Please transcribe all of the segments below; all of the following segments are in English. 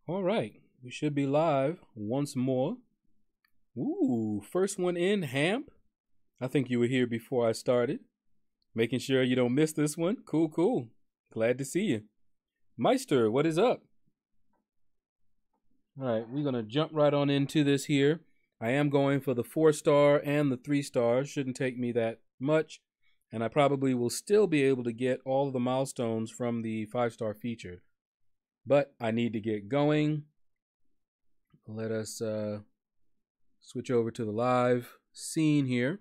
All right, we should be live once more. Ooh, first one in, Hamp. I think you were here before I started. Making sure you don't miss this one. Cool, cool. Glad to see you. Meister, what is up? All right, we're going to jump right on into this here. I am going for the 4-star and the 3-star. Shouldn't take me that much. And I probably will still be able to get all of the milestones from the 5-star feature. But I need to get going. Let us switch over to the live scene here.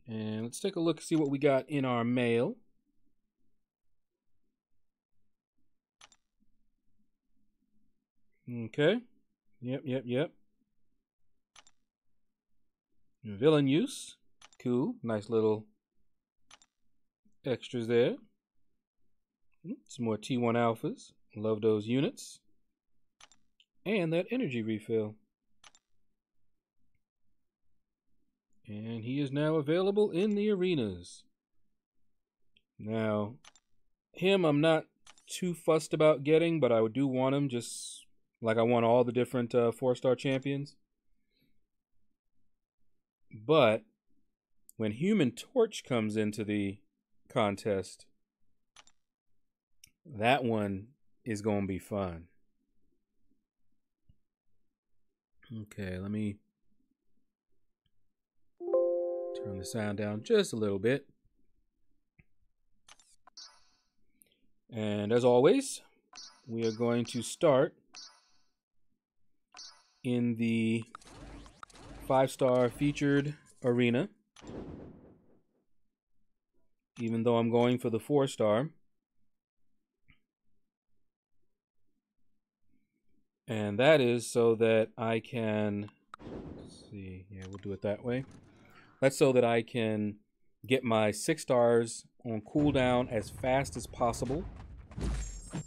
And let's take a look, see what we got in our mail. Okay. Yep. Villain use. Cool. Nice little extras there. Some more T1 alphas. Love those units. And that energy refill. And he is now available in the arenas. Now, him I'm not too fussed about getting, but I do want him just like I want all the different 4-star champions. But when Human Torch comes into the contest, that one is going to be fun. Okay, let me turn the sound down just a little bit. And as always, we are going to start in the 5-star featured arena. Even though I'm going for the 4-star. And that is so that I can, let's see, yeah, we'll do it that way. That's so that I can get my 6 stars on cooldown as fast as possible.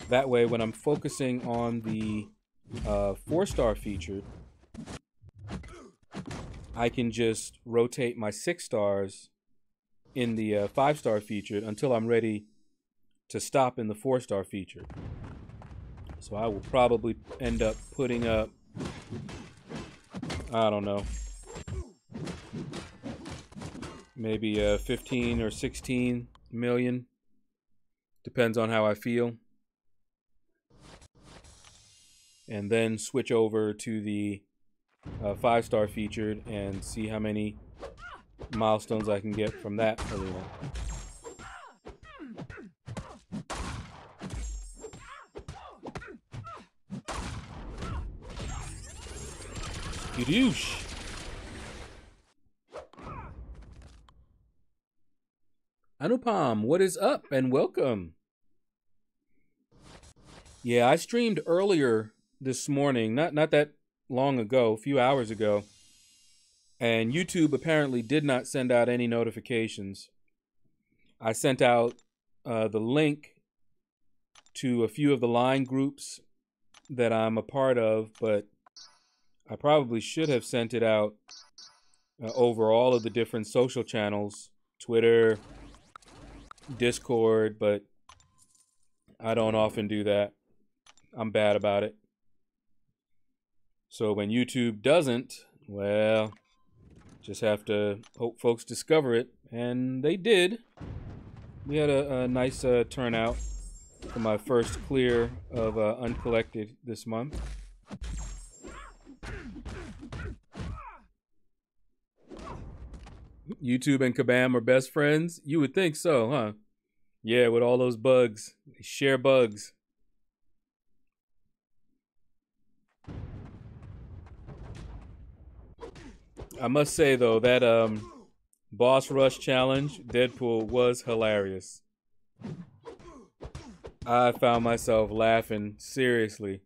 That way, when I'm focusing on the 4-star feature, I can just rotate my 6 stars in the 5-star featured until I'm ready to stop in the 4-star featured. So I will probably end up putting up, I don't know, maybe 15 or 16 million. Depends on how I feel. And then switch over to the 5-star featured and see how many milestones I can get from that arena. Skadoosh. Anupam, what is up and welcome. Yeah, I streamed earlier this morning, not that long ago, a few hours ago. And YouTube apparently did not send out any notifications. I sent out the link to a few of the line groups that I'm a part of, but I probably should have sent it out over all of the different social channels, Twitter, Discord, but I don't often do that. I'm bad about it. So when YouTube doesn't, well, just have to hope folks discover it, and they did. We had a nice turnout for my first clear of uncollected this month. YouTube and Kabam are best friends? You would think so, huh? Yeah, with all those bugs. They share bugs. I must say, though, that boss rush challenge, Deadpool, was hilarious. I found myself laughing, seriously.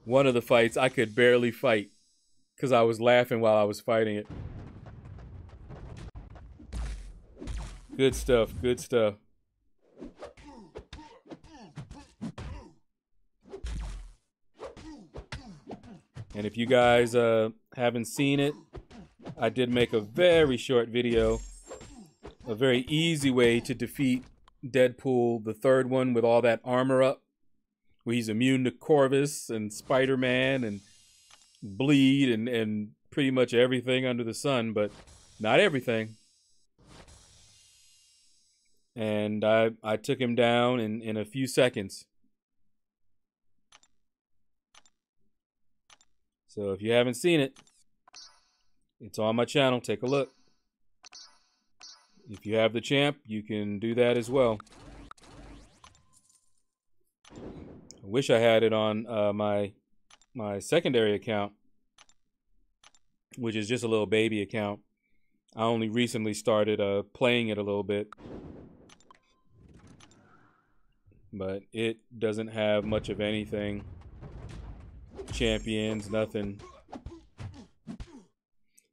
One of the fights, I could barely fight because I was laughing while I was fighting it. Good stuff, good stuff. And if you guys haven't seen it, I did make a very short video, a very easy way to defeat Deadpool, the third one with all that armor up, where he's immune to Corvus and Spider-Man and bleed and pretty much everything under the sun, but not everything. And I took him down in a few seconds. So if you haven't seen it, it's on my channel. Take a look. If you have the champ, you can do that as well. I wish I had it on my secondary account, which is just a little baby account. I only recently started playing it a little bit, but it doesn't have much of anything. Champions, nothing.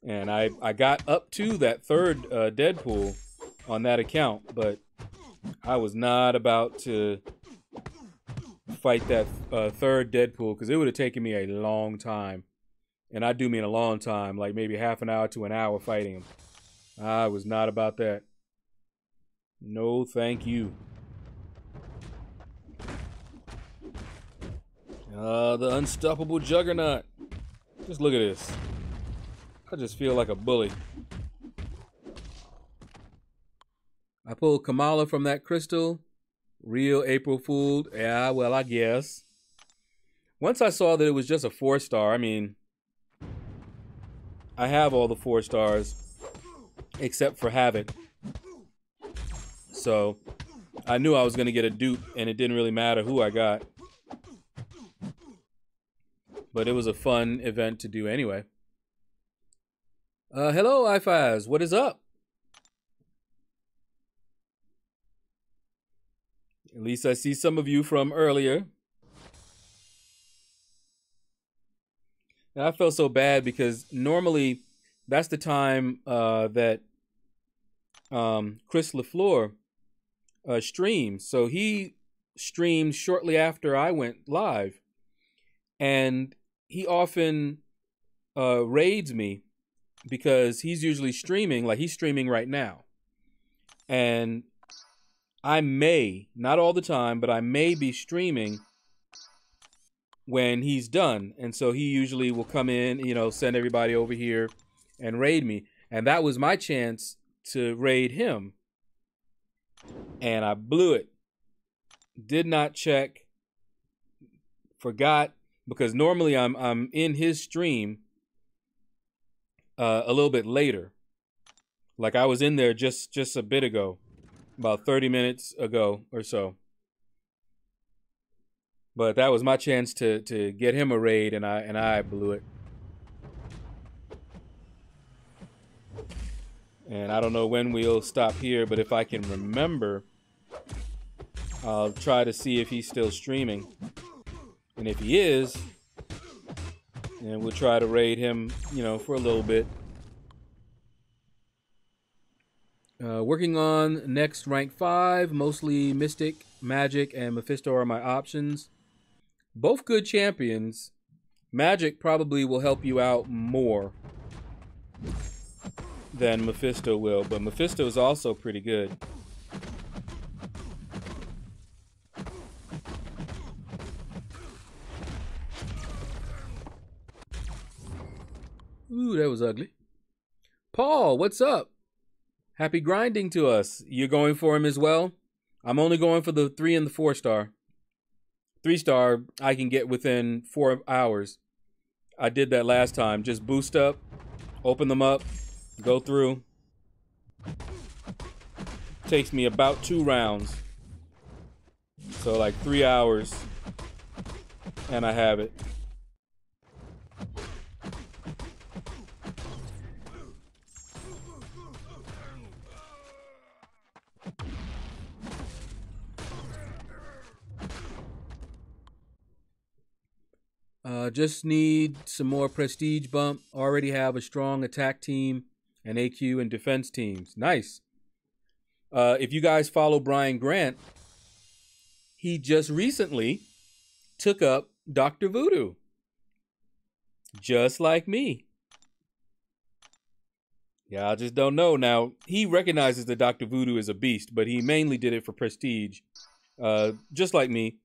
And I got up to that third Deadpool on that account, but I was not about to fight that third Deadpool, because it would have taken me a long time. And I do mean a long time, like maybe half an hour to an hour fighting him. I was not about that. No, thank you. The unstoppable juggernaut. Just look at this. I just feel like a bully. I pulled Kamala from that crystal. Real April Fool. Yeah, well, I guess. Once I saw that it was just a 4-star, I mean, I have all the 4 stars except for Havoc. So I knew I was going to get a dupe, and it didn't really matter who I got. But it was a fun event to do anyway. Hello, iFives. What is up? At least I see some of you from earlier. And I felt so bad because normally that's the time that Chris LaFleur streams. So he streamed shortly after I went live. And he often raids me because he's usually streaming, like he's streaming right now. And I may, not all the time, but I may be streaming when he's done. And so he usually will come in, you know, send everybody over here and raid me. And that was my chance to raid him. And I blew it. Did not check. Forgot. Because normally I'm in his stream a little bit later. Like I was in there just a bit ago, about 30 minutes ago or so. But that was my chance to get him a raid, and I blew it. And I don't know when we'll stop here, but if I can remember, I'll try to see if he's still streaming. And if he is, then we'll try to raid him, you know, for a little bit. Working on next rank 5, mostly Mystic, Magic, and Mephisto are my options. Both good champions. Magic probably will help you out more than Mephisto will, but Mephisto is also pretty good. Ooh, that was ugly. Paul, what's up? Happy grinding to us. You're going for him as well? I'm only going for the 3 and the 4-star. 3-star I can get within 4 hours. I did that last time. Just boost up, open them up, go through. Takes me about 2 rounds. So like 3 hours. And I have it. Just need some more prestige bump. Already have a strong attack team and AQ and defense teams. Nice. If you guys follow Brian Grant, he just recently took up Dr. Voodoo. Just like me. Yeah, I just don't know. Now, he recognizes that Dr. Voodoo is a beast, but he mainly did it for prestige, just like me.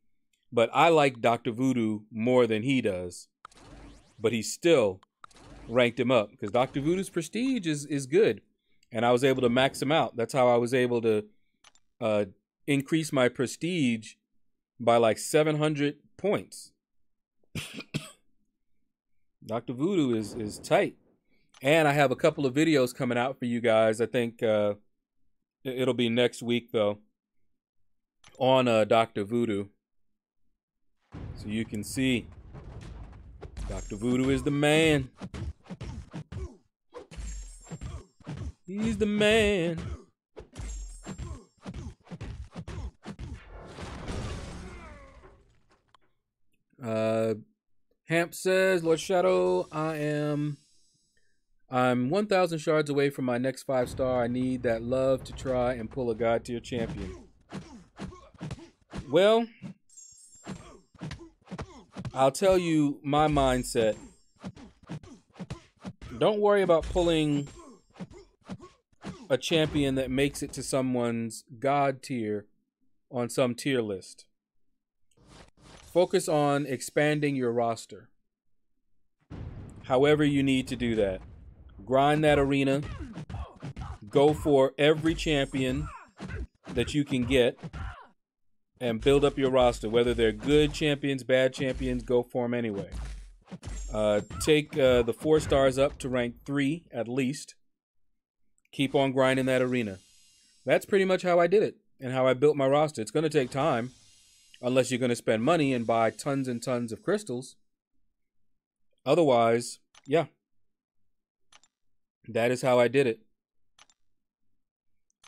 But I like Dr. Voodoo more than he does. But he still ranked him up because Dr. Voodoo's prestige is good. And I was able to max him out. That's how I was able to increase my prestige by like 700 points. Dr. Voodoo is tight. And I have a couple of videos coming out for you guys. I think it'll be next week, though, on Dr. Voodoo. So you can see Dr. Voodoo is the man. He's the man. Hamp says, Lord Shadow, I'm 1,000 shards away from my next 5-star. I need that love to try and pull a God tier champion. Well, I'll tell you my mindset. Don't worry about pulling a champion that makes it to someone's God tier on some tier list. Focus on expanding your roster. However you need to do that. Grind that arena. Go for every champion that you can get and build up your roster. Whether they're good champions, bad champions, go for them anyway. Take the 4 stars up to rank 3 at least. Keep on grinding that arena. That's pretty much how I did it and how I built my roster. It's going to take time unless you're going to spend money and buy tons and tons of crystals. Otherwise, yeah. That is how I did it.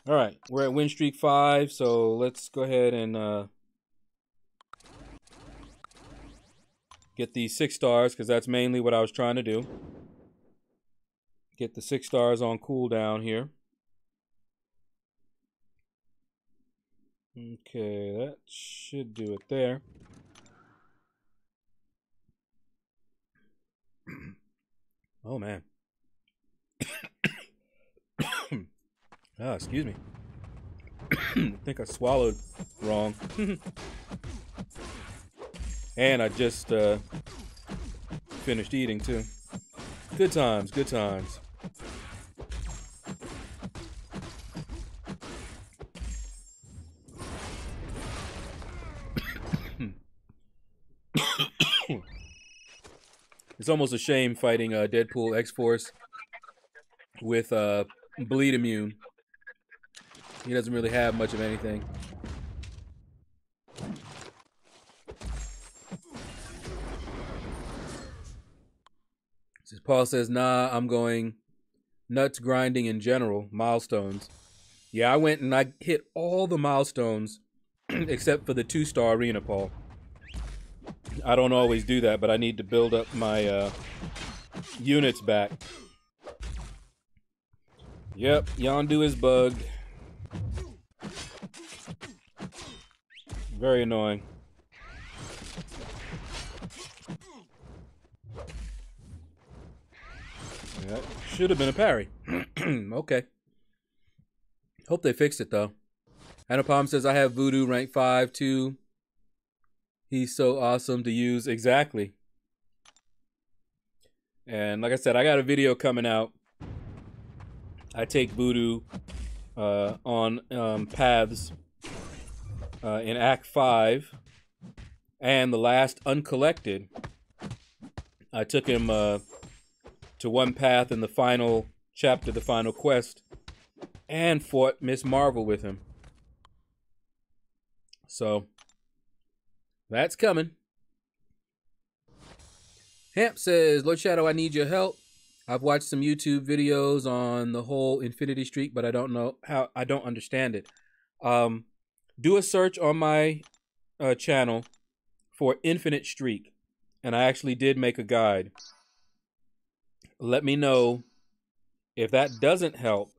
All right, we're at win streak 5, so let's go ahead and get these 6 stars because that's mainly what I was trying to do. Get the 6 stars on cooldown here. Okay, that should do it there. Oh, man. Excuse me. I think I swallowed wrong. And I just finished eating, too. Good times, good times. It's almost a shame fighting Deadpool X-Force with Bleed Immune. He doesn't really have much of anything. Paul says, nah, I'm going nuts grinding in general, milestones. Yeah, I went and I hit all the milestones except for the 2-star arena, Paul. I don't always do that, but I need to build up my units back. Yep, Yondu is bugged. Very annoying. That should have been a parry. Okay. Hope they fixed it, though. Anapalm says, I have Voodoo rank 5, too. He's so awesome to use. Exactly. And like I said, I got a video coming out. I take Voodoo on paths in Act 5. And the last Uncollected, I took him to one path in the final chapter, the final quest, and fought Miss Marvel with him. So, that's coming. Hamp says, Lord Shadow, I need your help. I've watched some YouTube videos on the whole Infinity Streak, but I don't know how, I don't understand it. Do a search on my channel for Infinite Streak, and I actually did make a guide. Let me know if that doesn't help.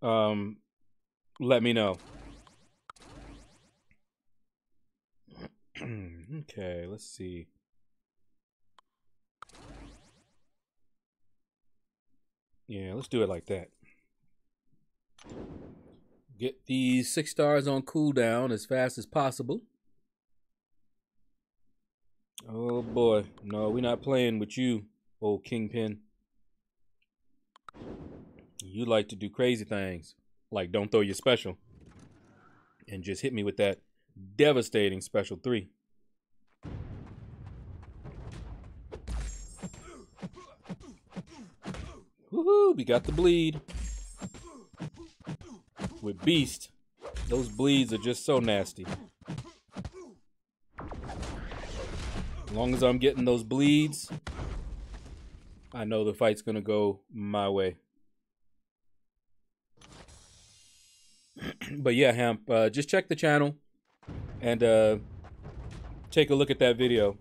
Let me know. Okay, let's see. Yeah, let's do it like that. Get these 6 stars on cooldown as fast as possible. Oh boy, no, we're not playing with you, old Kingpin. You like to do crazy things, like don't throw your special, and just hit me with that devastating special 3. Woohoo, we got the bleed. With Beast, those bleeds are just so nasty. As long as I'm getting those bleeds, I know the fight's gonna go my way. But yeah, Hemp, just check the channel and take a look at that video.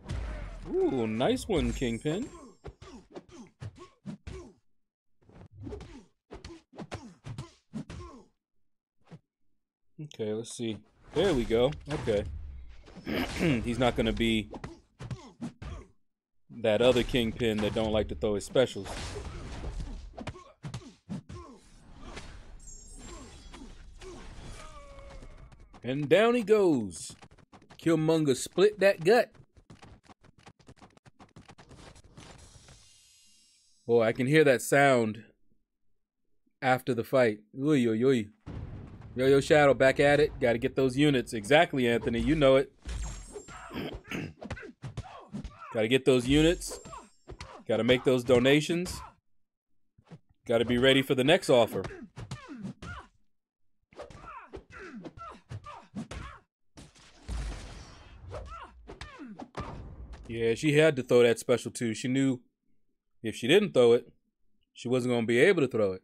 Ooh, nice one, Kingpin. Okay, let's see. There we go. Okay. He's not going to be that other Kingpin that don't like to throw his specials. And down he goes. Killmonger split that gut. Boy, I can hear that sound after the fight. Oy, oy, oy. Yo, Shadow, back at it. Got to get those units. Exactly, Anthony. You know it. Got to get those units. Got to make those donations. Got to be ready for the next offer. Yeah, she had to throw that special too. She knew if she didn't throw it, she wasn't going to be able to throw it.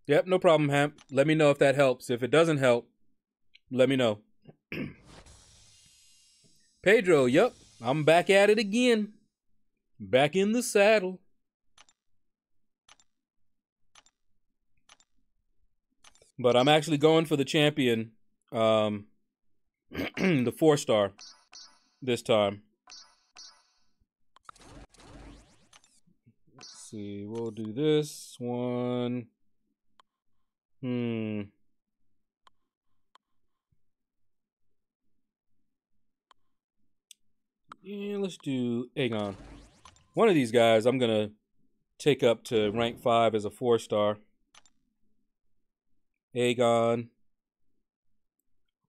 Yep, no problem, Hamp. Let me know if that helps. If it doesn't help, let me know. Pedro, yep, I'm back at it again. Back in the saddle. But I'm actually going for the champion, the 4-star this time. Let's see, we'll do this one. Yeah, let's do Aegon. One of these guys I'm going to take up to rank 5 as a 4-star. Aegon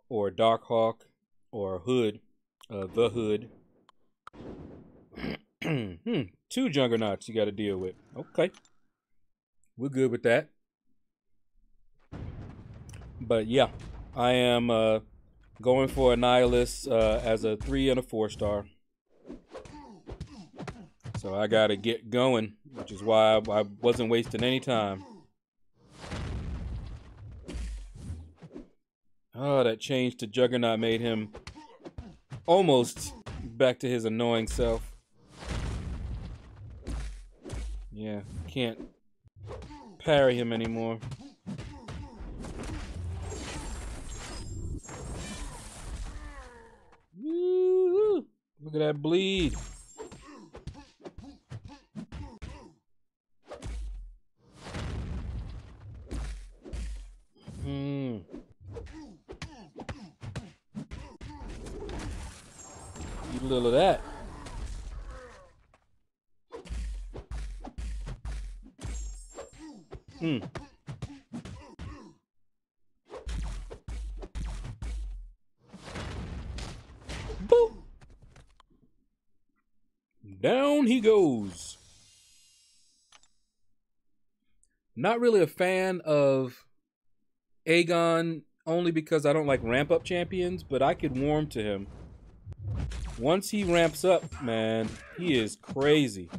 or Darkhawk or Hood, the Hood. 2 Juggernauts you got to deal with. Okay. We're good with that. But yeah, I am going for Annihilus as a 3 and a 4-star. So I got to get going, which is why I wasn't wasting any time. Oh, that change to Juggernaut made him almost back to his annoying self. Yeah, can't parry him anymore. Woo-hoo. Look at that bleed. Eat a little of that. Boop. Down he goes. Not really a fan of Aegon, only because I don't like ramp up champions, but I could warm to him. Once he ramps up, man, he is crazy.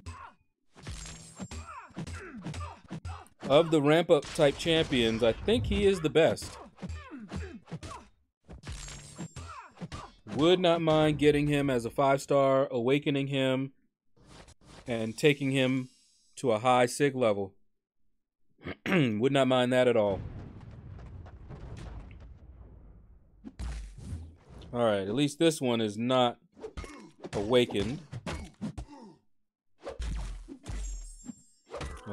Of the ramp up type champions, I think he is the best. Would not mind getting him as a 5-star, awakening him, and taking him to a high sig level. Would not mind that at all. Alright, at least this one is not awakened.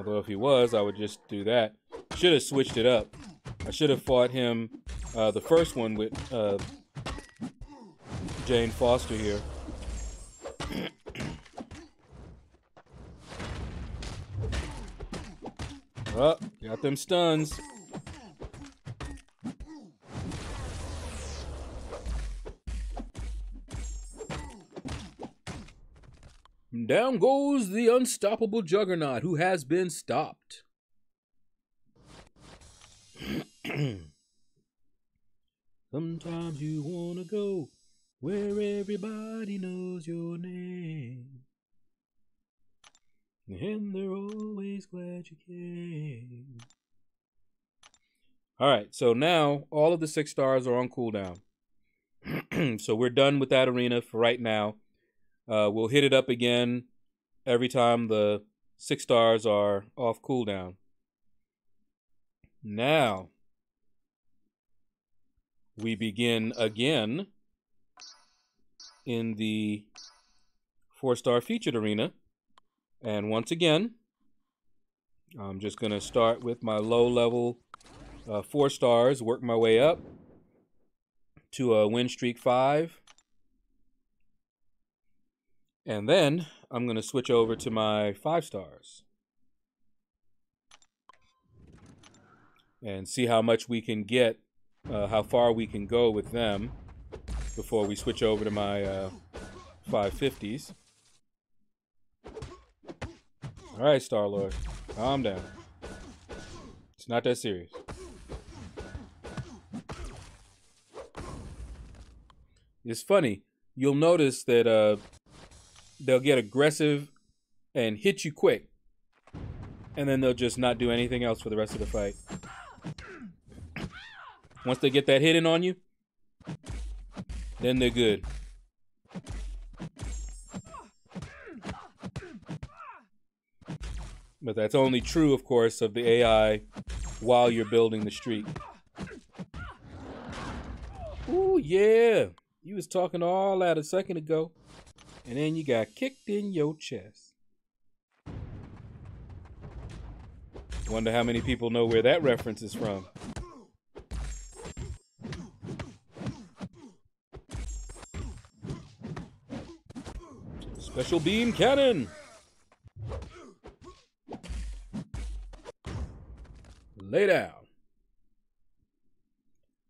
Although if he was, I would just do that. Should have switched it up. I should have fought him the first one with Jane Foster here. Oh, got them stuns. Down goes the unstoppable Juggernaut, who has been stopped. Sometimes you wanna go where everybody knows your name, and they're always glad you came. All right, so now all of the 6 stars are on cooldown. So we're done with that arena for right now. We'll hit it up again every time the 6 stars are off cooldown. Now, we begin again in the 4-star featured arena. And once again, I'm just going to start with my low-level 4 stars, work my way up to a win streak 5. And then I'm going to switch over to my 5 stars and see how much we can get, how far we can go with them before we switch over to my 550s. All right, Star-Lord, calm down. It's not that serious. It's funny. You'll notice that they'll get aggressive and hit you quick, and then they'll just not do anything else for the rest of the fight. Once they get that hit in on you, then they're good. But that's only true, of course, of the AI while you're building the streak. Ooh, yeah. You was talking all that a second ago, and then you got kicked in your chest. Wonder how many people know where that reference is from. Special beam cannon. Lay down.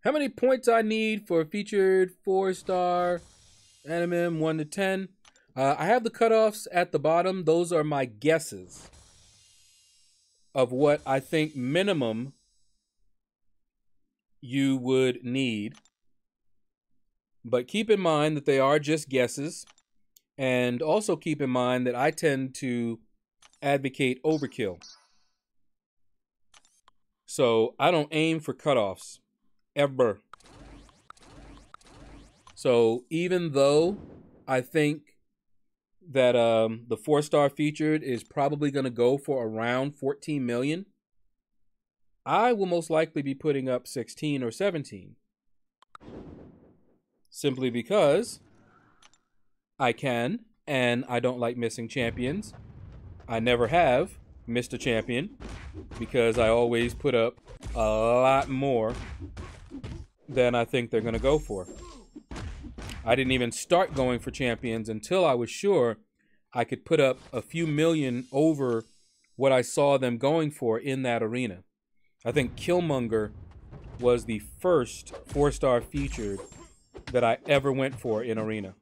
How many points I need for a featured 4-star anime 1 to 10? I have the cutoffs at the bottom. Those are my guesses of what I think minimum you would need. But keep in mind that they are just guesses. And also keep in mind that I tend to advocate overkill. So I don't aim for cutoffs, ever. So even though I think that the 4-star featured is probably going to go for around 14 million, I will most likely be putting up 16 or 17. Simply because I can, and I don't like missing champions. I never have missed a champion because I always put up a lot more than I think they're going to go for. I didn't even start going for champions until I was sure I could put up a few million over what I saw them going for in that arena. I think Killmonger was the first 4-star featured that I ever went for in arena.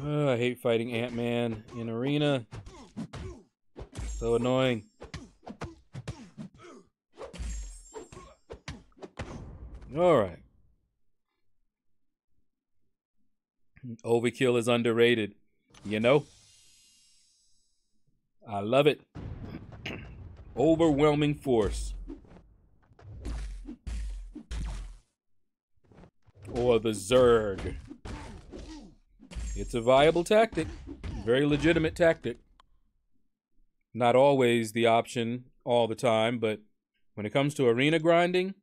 I hate fighting Ant-Man in arena. So annoying. All right. Overkill is underrated. You know? I love it. Overwhelming force. Or the Zerg. It's a viable tactic. Very legitimate tactic. Not always the option all the time, but when it comes to arena grinding,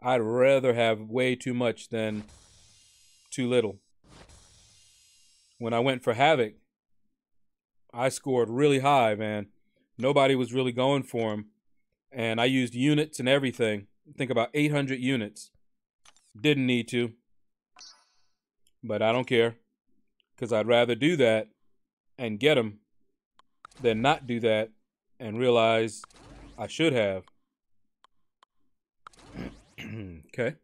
I'd rather have way too much than too little. when I went for Havoc, I scored really high, man. Nobody was really going for him. And I used units and everything. I think about 800 units. Didn't need to. But I don't care. Because I'd rather do that and get him than not do that and realize I should have. Okay.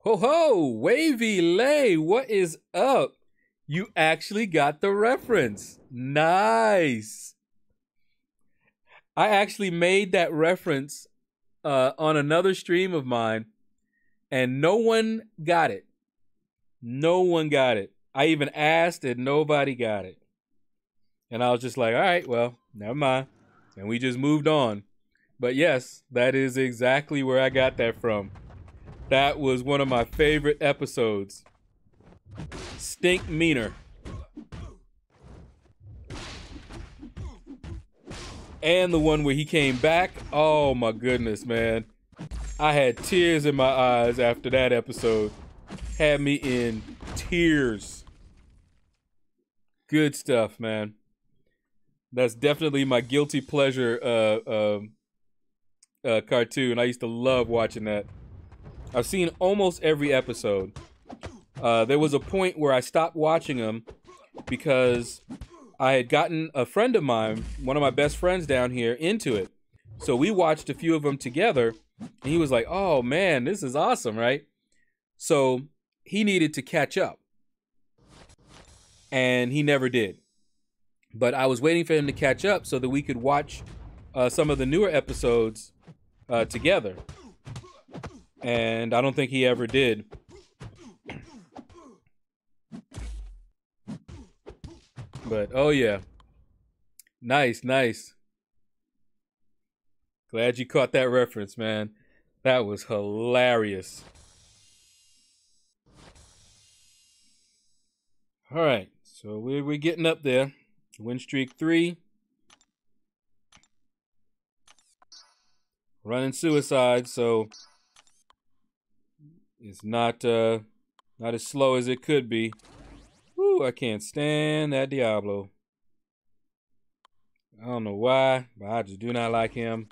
Ho ho! Wavy Lay, what is up? You actually got the reference. Nice. I actually made that reference on another stream of mine, and no one got it. No one got it. I even asked, and nobody got it. And I was just like, all right, well, never mind. And we just moved on. But yes, that is exactly where I got that from. That was one of my favorite episodes. Stink Meaner. And the one where he came back. Oh my goodness, man. I had tears in my eyes after that episode. Had me in tears. Good stuff, man. That's definitely my guilty pleasure cartoon. I used to love watching that. I've seen almost every episode. There was a point where I stopped watching them because I had gotten a friend of mine, one of my best friends down here, into it. So we watched a few of them together, and he was like, oh man, this is awesome, right? So he needed to catch up, and he never did. But I was waiting for him to catch up so that we could watch some of the newer episodes together. And I don't think he ever did. But, oh yeah. Nice, nice. Glad you caught that reference, man. That was hilarious. All right, so we're getting up there. Win streak 3. Running suicide, so it's not as slow as it could be. Woo, I can't stand that Diablo. I don't know why, but I just do not like him.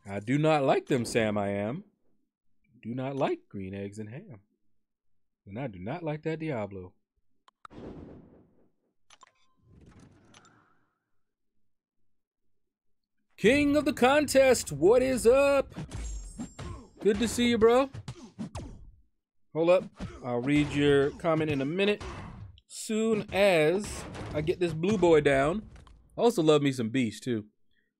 I do not like them, Sam I Am. Do not like green eggs and ham. And I do not like that Diablo. King of the contest, what is up? Good to see you, bro. Hold up. I'll read your comment in a minute. Soon as I get this blue boy down. I also love me some Beast, too.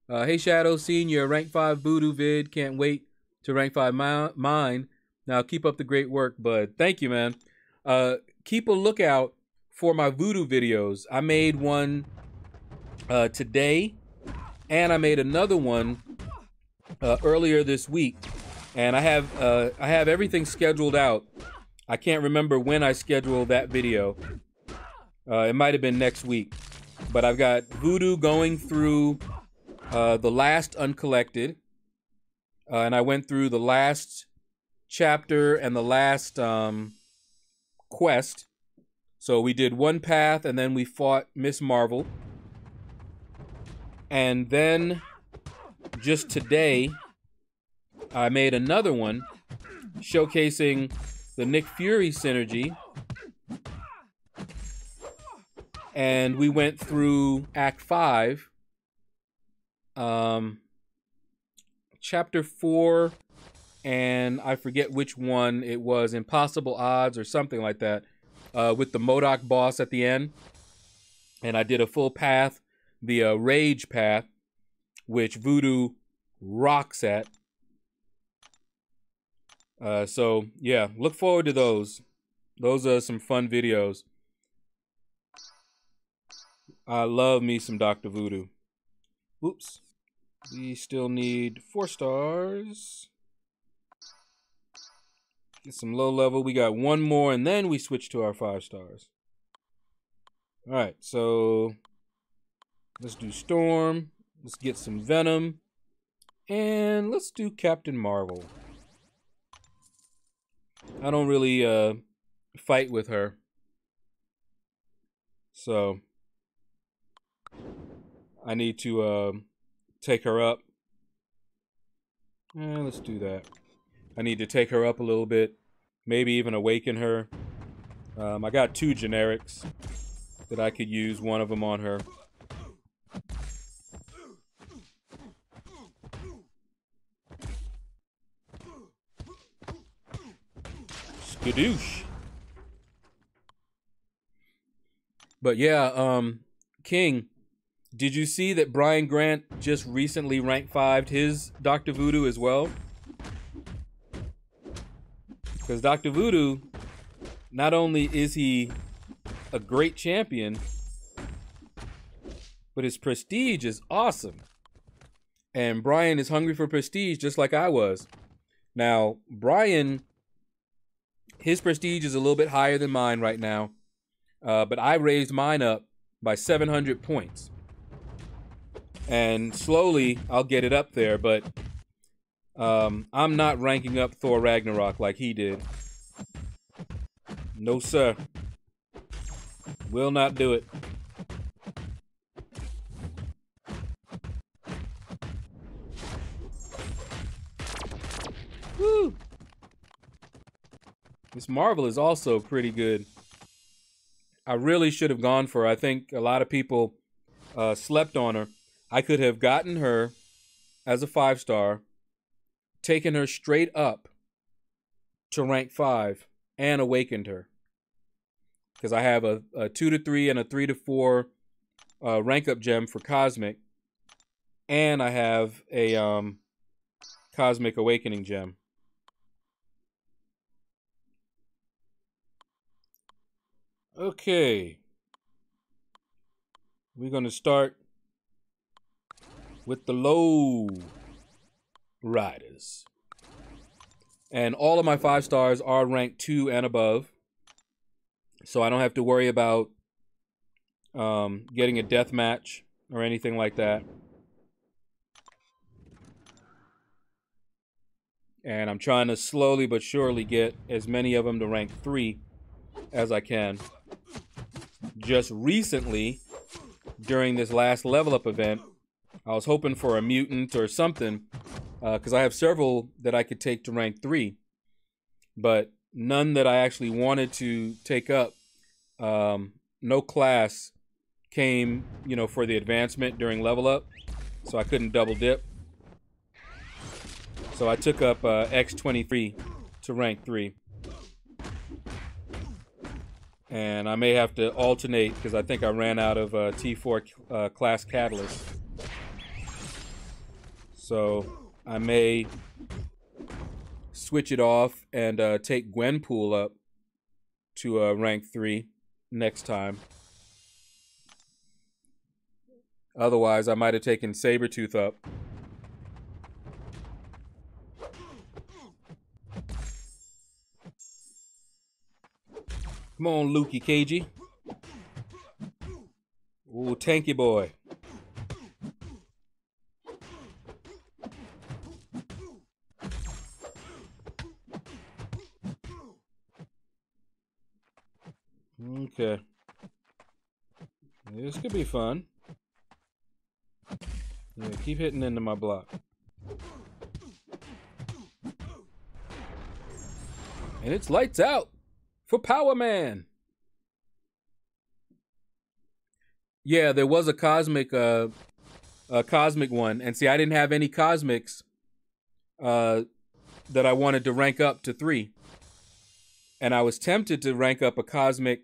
Hey, Shadow, seeing your rank 5 voodoo vid. Can't wait to rank 5 mine. Now, keep up the great work, bud. Thank you, man. Keep a lookout for my voodoo videos. I made one today, and I made another one earlier this week. And I have everything scheduled out. I can't remember when I scheduled that video. It might have been next week. But I've got Voodoo going through the last Uncollected. And I went through the last chapter and the last quest. So we did one path, and then we fought Miss Marvel. And then, just today, I made another one showcasing the Nick Fury synergy. And we went through Act 5, Chapter 4, and I forget which one it was, Impossible Odds or something like that, with the MODOK boss at the end. And I did a full path, the Rage path, which Voodoo rocks at. So, yeah, look forward to those. Those are some fun videos. I love me some Dr. Voodoo. Oops. We still need 4 stars. Get some low level. We got 1 more, and then we switch to our 5 stars. All right, so let's do Storm. Let's get some Venom. And let's do Captain Marvel. I don't really fight with her. So I need to take her up. Let's do that. I need to take her up a little bit. Maybe even awaken her. I got 2 generics that I could use. One of them on her. Skadoosh. But yeah, King, did you see that Brian Grant just recently rank 5'd his Dr. Voodoo as well? Because Dr. Voodoo, not only is he a great champion, but his prestige is awesome. And Brian is hungry for prestige just like I was. Now, Brian, his prestige is a little bit higher than mine right now. But I raised mine up by 700 points. And slowly I'll get it up there, but I'm not ranking up Thor Ragnarok like he did. No, sir. Will not do it. Woo! Miss Marvel is also pretty good. I really should have gone for her. I think a lot of people slept on her. I could have gotten her as a 5-star, taken her straight up to rank 5, and awakened her. Because I have a 2-3 and a 3-4 rank up gem for Cosmic. And I have a Cosmic Awakening gem. Okay. We're going to start with the low riders. And all of my 5-stars are ranked 2 and above. So I don't have to worry about getting a death match or anything like that. And I'm trying to slowly but surely get as many of them to rank 3 as I can. Just recently, during this last level up event, I was hoping for a mutant or something, because I have several that I could take to rank 3, but none that I actually wanted to take up. No class came, for the advancement during level up, so I couldn't double dip. So I took up X23 to rank 3. And I may have to alternate because I think I ran out of T4 class catalyst. So I may switch it off and take Gwenpool up to rank 3 next time. Otherwise, I might have taken Sabretooth up. Come on, Lukey KG. Ooh, tanky boy. Okay. This could be fun. Yeah, keep hitting into my block. And it's lights out for Power Man. Yeah, there was a cosmic one. And see, I didn't have any cosmics that I wanted to rank up to 3. And I was tempted to rank up a cosmic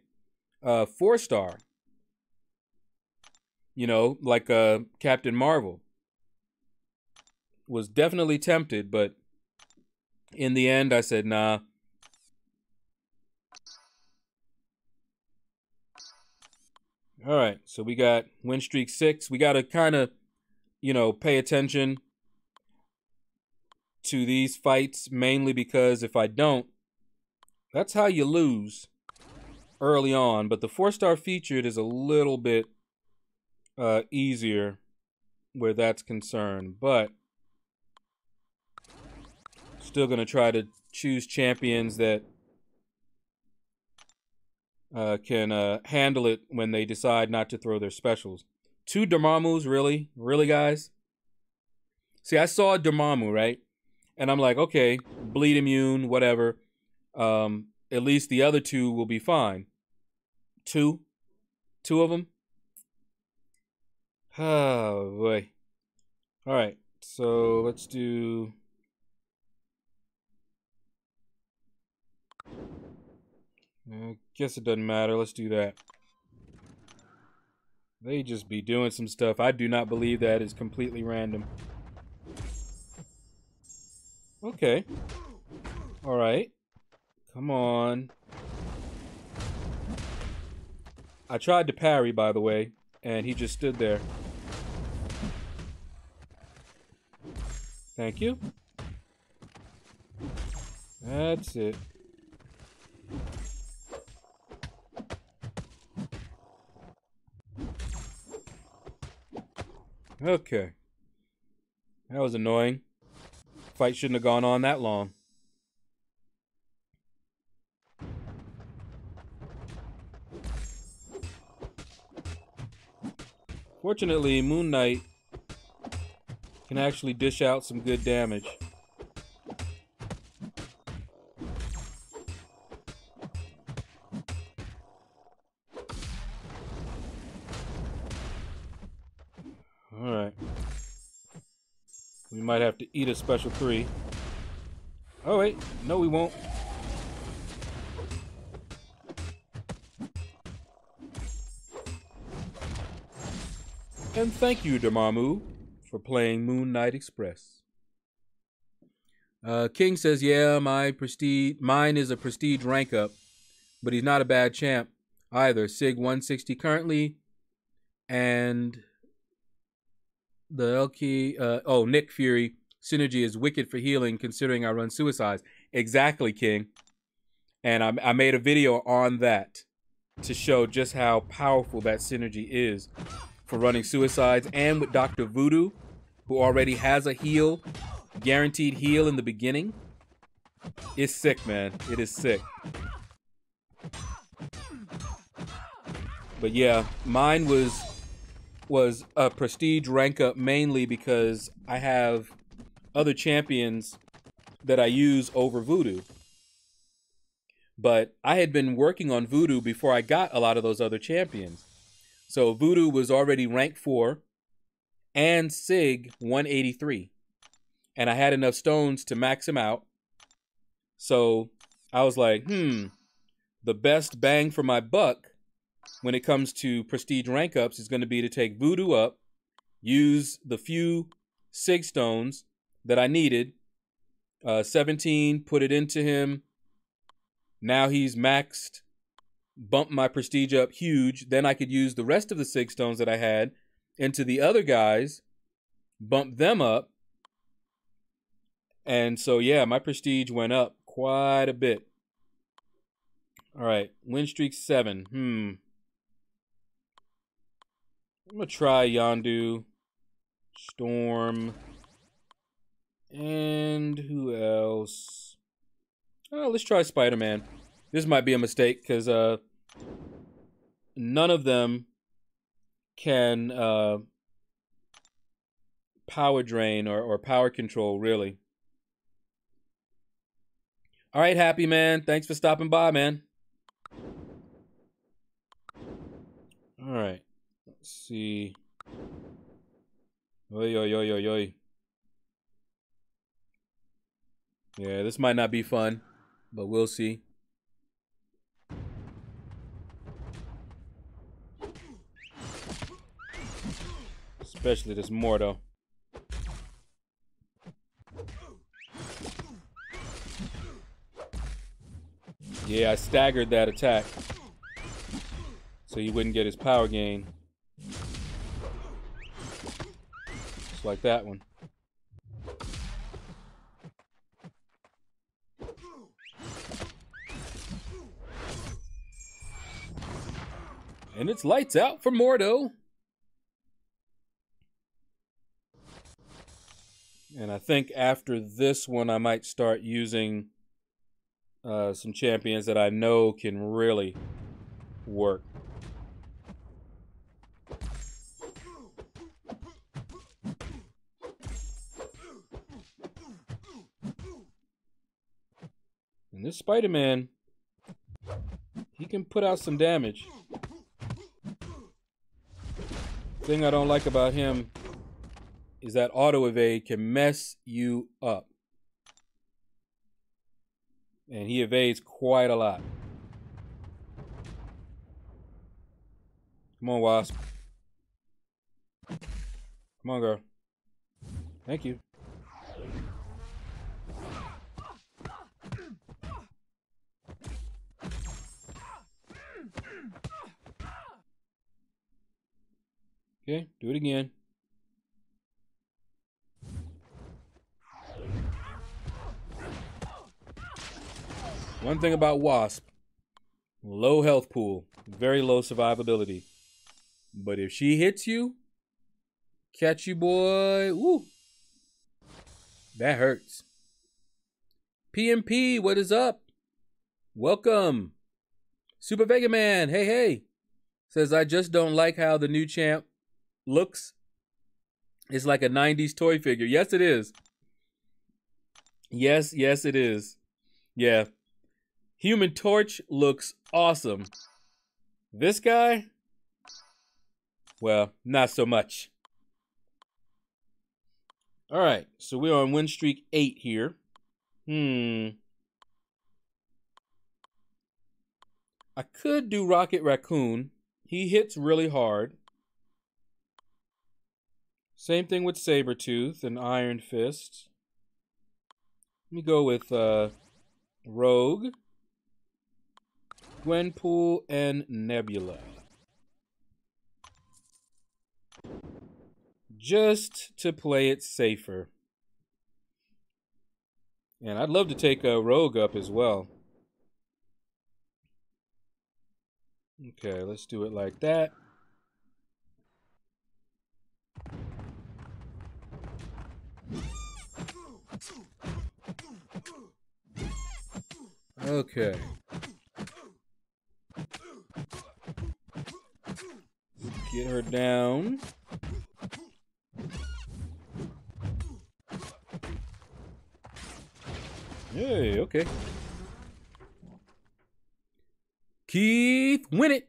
4-star. Like Captain Marvel. Was definitely tempted, but in the end I said, nah. All right, so we got win streak 6. We got to kind of, pay attention to these fights, mainly because if I don't, that's how you lose early on. But the 4-star featured is a little bit easier where that's concerned. But still going to try to choose champions that can handle it when they decide not to throw their specials. 2 Dormammus, really? Really, guys? See, I saw a Dormammu, right? And I'm like, okay, bleed immune, whatever. At least the other 2 will be fine. 2? 2 of them? Oh, boy. All right, so let's do... I guess it doesn't matter. Let's do that. They just be doing some stuff. I do not believe that is completely random. Okay. All right. Come on. I tried to parry, by the way, and he just stood there. Thank you. That's it. Okay. That was annoying. Fight shouldn't have gone on that long. Fortunately, Moon Knight can actually dish out some good damage. Alright. We might have to eat a special 3. Oh wait, no we won't. And thank you, Dormammu, for playing Moon Knight Express. King says, yeah, mine is a prestige rank up, but he's not a bad champ either. Sig 160 currently, and the LK, Nick Fury, synergy is wicked for healing considering I run suicides. Exactly, King. And I made a video on that to show just how powerful that synergy is for running suicides, and with Dr. Voodoo, who already has a heal, guaranteed heal in the beginning. It's sick, man. It is sick. But yeah, mine was a prestige rank up mainly because I have other champions that I use over Voodoo. But I had been working on Voodoo before I got a lot of those other champions. So Voodoo was already rank 4 and Sig 183. And I had enough stones to max him out. So I was like, the best bang for my buck when it comes to prestige rank ups is going to be to take Voodoo up, use the few Sig stones that I needed, 17, put it into him. Now he's maxed, bump my prestige up huge. Then I could use the rest of the Sig stones that I had into the other guys, bump them up. And so, yeah, my prestige went up quite a bit. All right, win streak 7. I'm going to try Yondu, Storm, and who else? Oh, let's try Spider-Man. This might be a mistake because none of them can power drain or power control, really. All right, Happy Man. Thanks for stopping by, man. All right. Let's see. Oi, oi, oi, oi, oi. Yeah, this might not be fun, but we'll see. Especially this Mordo. Yeah, I staggered that attack so he wouldn't get his power gain. Just like that one. And it's lights out for Mordo. And I think after this one, I might start using some champions that I know can really work. And this Spider-Man, he can put out some damage. Thing I don't like about him is that auto evade can mess you up. And he evades quite a lot. Come on, Wasp. Come on, girl. Thank you. Okay, do it again. One thing about Wasp, low health pool, very low survivability. But if she hits you, catch you, boy, woo, that hurts. PMP, what is up? Welcome. Super Vega Man, hey, hey. Says, I just don't like how the new champ looks. It's like a 90s toy figure. Yes, it is. Yes, it is. Yeah. Human Torch looks awesome. This guy, well, not so much. All right, so we're on win streak 8 here. I could do Rocket Raccoon. He hits really hard. Same thing with Sabretooth and Iron Fist. Let me go with Rogue, Gwenpool, and Nebula. Just to play it safer. And I'd love to take Rogue up as well. Okay, let's do it like that. Okay. Get her down. Hey, okay. Keith Winnett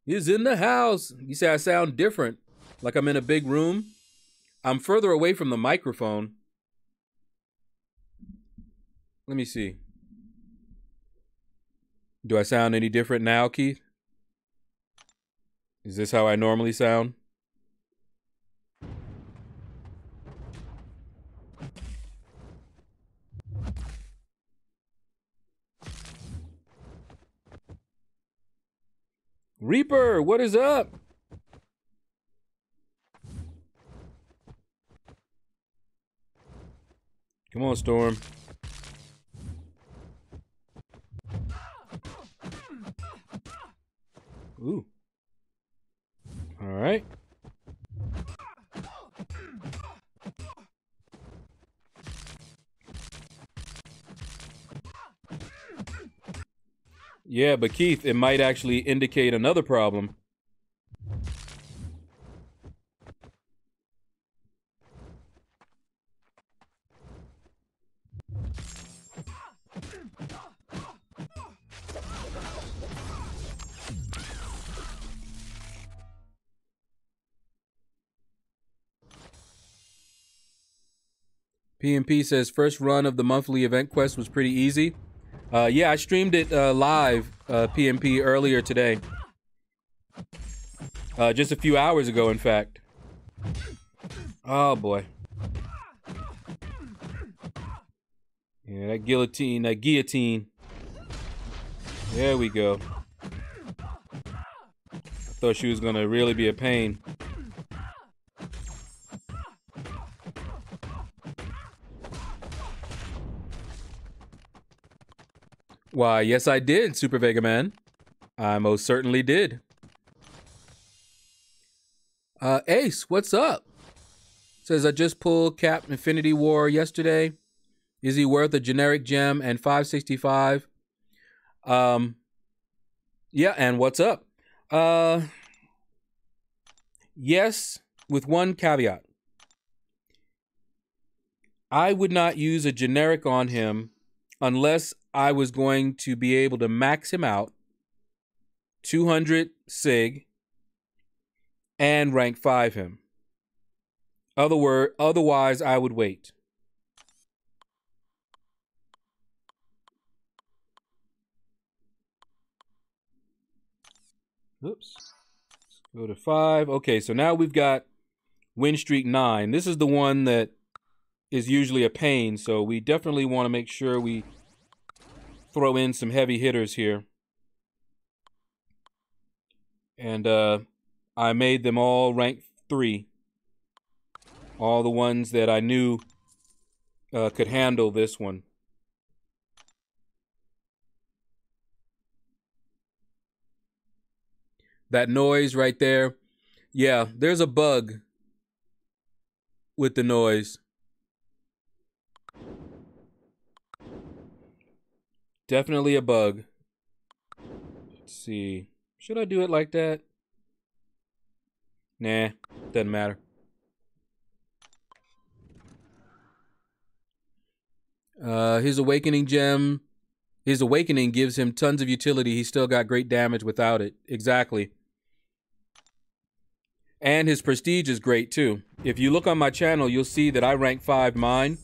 is in the house. You say I sound different, like I'm in a big room. I'm further away from the microphone. Let me see. Do I sound any different now, Keith? Is this how I normally sound? Reaper, what is up? Come on, Storm. Ooh. All right. Yeah, but Keith, it might actually indicate another problem. PMP says first run of the monthly event quest was pretty easy. Yeah, I streamed it live, PMP, earlier today. Just a few hours ago, in fact. Oh, boy. Yeah, that guillotine, that guillotine. There we go. I thought she was going to really be a pain. Why, yes, I did, Super Vega Man. I most certainly did. Ace, what's up? Says, I just pulled Cap Infinity War yesterday. Is he worth a generic gem and 565? You Yeah, and what's up? Yes, with one caveat. I would not use a generic on him unless I was going to be able to max him out 200 sig and rank 5 him. Otherwise, I would wait. Oops. Let's go to 5. Okay, so now we've got win streak 9. This is the one that is usually a pain, so we definitely want to make sure we throw in some heavy hitters here. And I made them all rank 3. All the ones that I knew could handle this one. That noise right there. Yeah, there's a bug with the noise. Definitely a bug. Let's see. Should I do it like that? Nah, doesn't matter. His awakening gem. His awakening gives him tons of utility. He's still got great damage without it. Exactly. And his prestige is great too. If you look on my channel, you'll see that I rank 5 mine.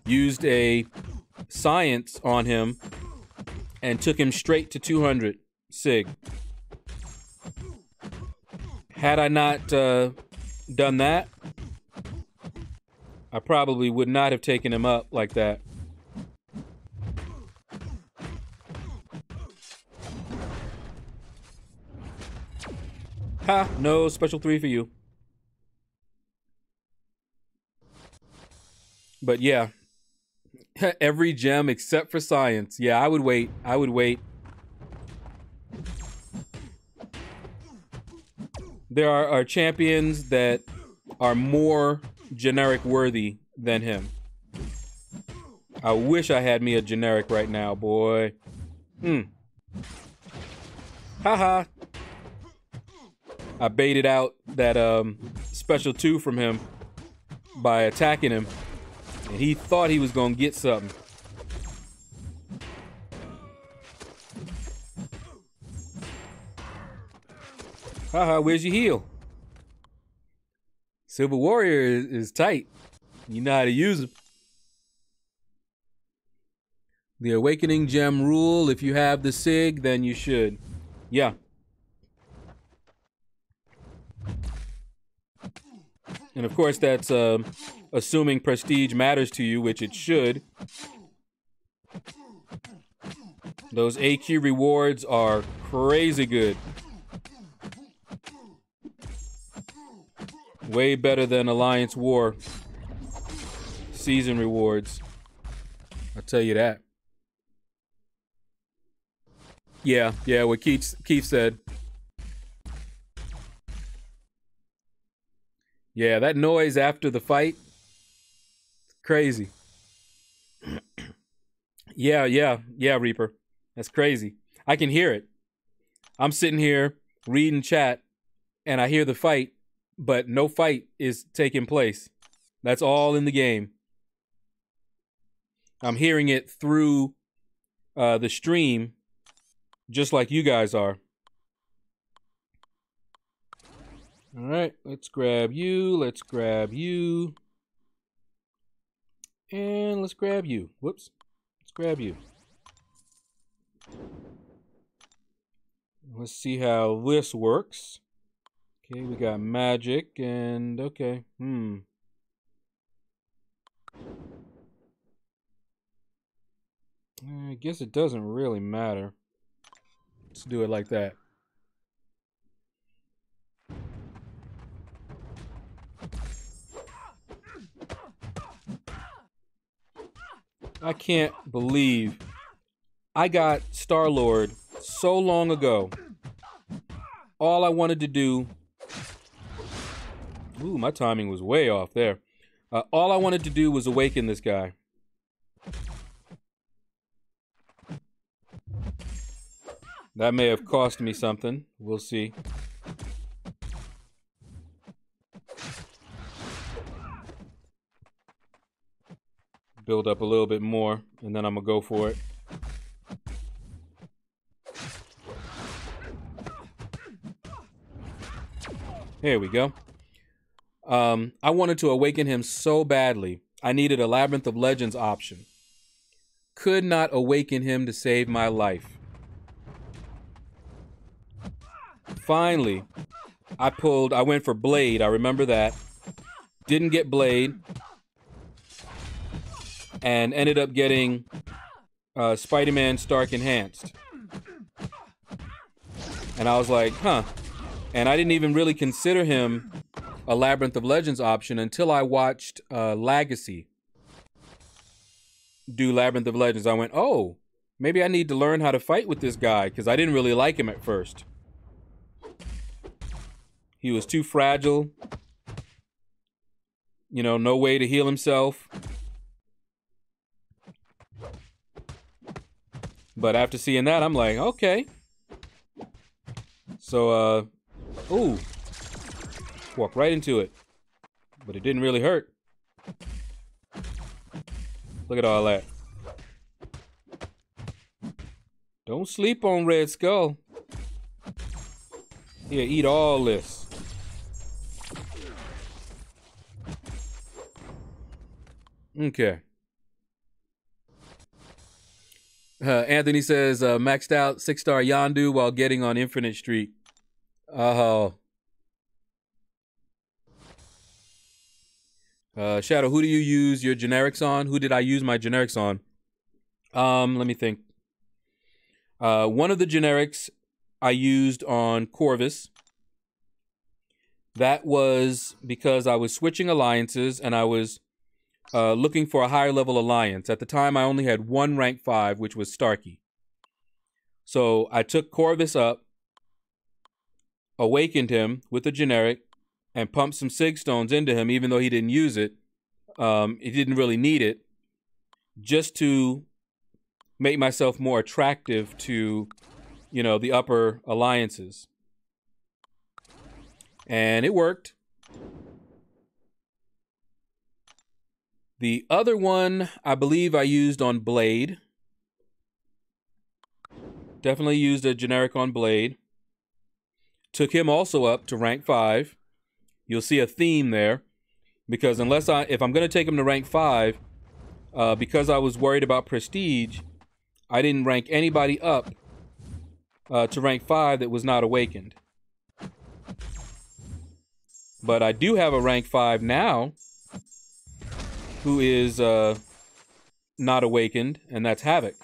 Used a science on him and took him straight to 200 sig. Had I not done that, I probably would not have taken him up like that. Ha! No special 3 for you. But yeah, every gem except for science. Yeah, I would wait. I would wait. There are champions that are more generic worthy than him. I wish I had me a generic right now, boy. Haha. I baited out that special 2 from him by attacking him. And he thought he was gonna get something. Haha, where's your heal? Silver Warrior is tight. You know how to use him. The Awakening Gem rule, if you have the SIG, then you should. Yeah. And of course, that's assuming prestige matters to you, which it should. Those AQ rewards are crazy good. Way better than Alliance War season rewards. I'll tell you that. Yeah, what Keith said. Yeah, that noise after the fight, crazy. Yeah, Reaper. That's crazy. I can hear it. I'm sitting here reading chat, and I hear the fight, but no fight is taking place. That's all in the game. I'm hearing it through the stream, just like you guys are. All right, let's grab you. Let's grab you. And let's grab you. Whoops. Let's grab you. Let's see how this works. Okay, we got magic and okay. I guess it doesn't really matter. Let's do it like that. I can't believe I got Star-Lord so long ago. All I wanted to do... Ooh, my timing was way off there. All I wanted to do was awaken this guy. That may have cost me something. We'll see. Build up a little bit more, and then I'm gonna go for it. Here we go. I wanted to awaken him so badly. I needed a Labyrinth of Legends option. Could not awaken him to save my life. Finally, I went for Blade. I remember that. Didn't get Blade. And ended up getting Spider-Man Stark Enhanced. And I was like, huh. And I didn't even really consider him a Labyrinth of Legends option until I watched Legacy do Labyrinth of Legends. I went, oh, maybe I need to learn how to fight with this guy, because I didn't really like him at first. He was too fragile. You know, no way to heal himself. But after seeing that, I'm like, okay. So, ooh. Walk right into it. But it didn't really hurt. Look at all that. Don't sleep on Red Skull. Here, eat all this. Okay. Anthony says, maxed out 6-star Yondu while getting on Infinite Street. Oh. Shadow, who do you use your generics on? Who did I use my generics on? Let me think. One of the generics I used on Corvus. That was because I was switching alliances and I was looking for a higher level alliance. At the time, I only had one rank 5, which was Starkey. So I took Corvus up, awakened him with a generic, and pumped some Sig Stones into him, even though he didn't use it. He didn't really need it, just to make myself more attractive to, you know, the upper alliances. And it worked. The other one, I believe I used on Blade. Definitely used a generic on Blade. Took him also up to rank 5. You'll see a theme there. Because if I'm going to take him to rank 5, because I was worried about prestige, I didn't rank anybody up to rank 5 that was not awakened. But I do have a rank 5 now who is not awakened, and that's Havoc.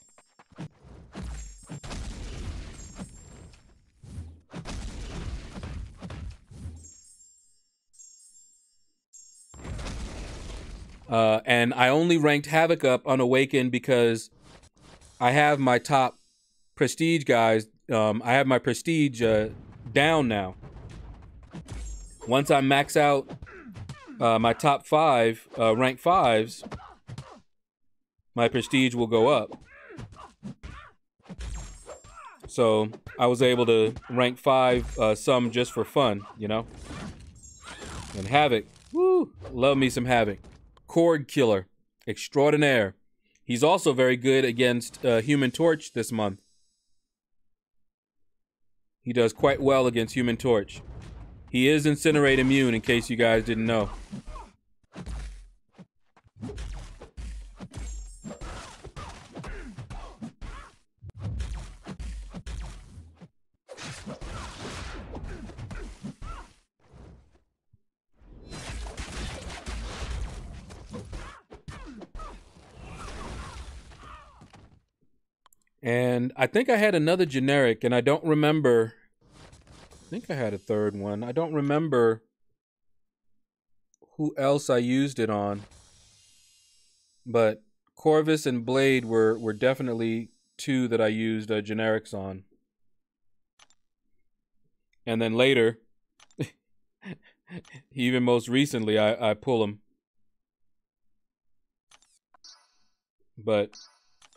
And I only ranked Havoc up unawakened because I have my top prestige guys. I have my prestige down now. Once I max out my top 5 rank 5s, my prestige will go up. So I was able to rank 5 some just for fun, you know. And Havoc, woo, love me some Havoc. Cord killer extraordinaire. He's also very good against Human Torch this month. He does quite well against Human Torch. He is Incinerate immune, in case you guys didn't know. And I think I had another generic, and I don't remember. I think I had a third one. I don't remember who else I used it on. But Corvus and Blade were definitely 2 that I used generics on. And then later, even most recently, I pull them. But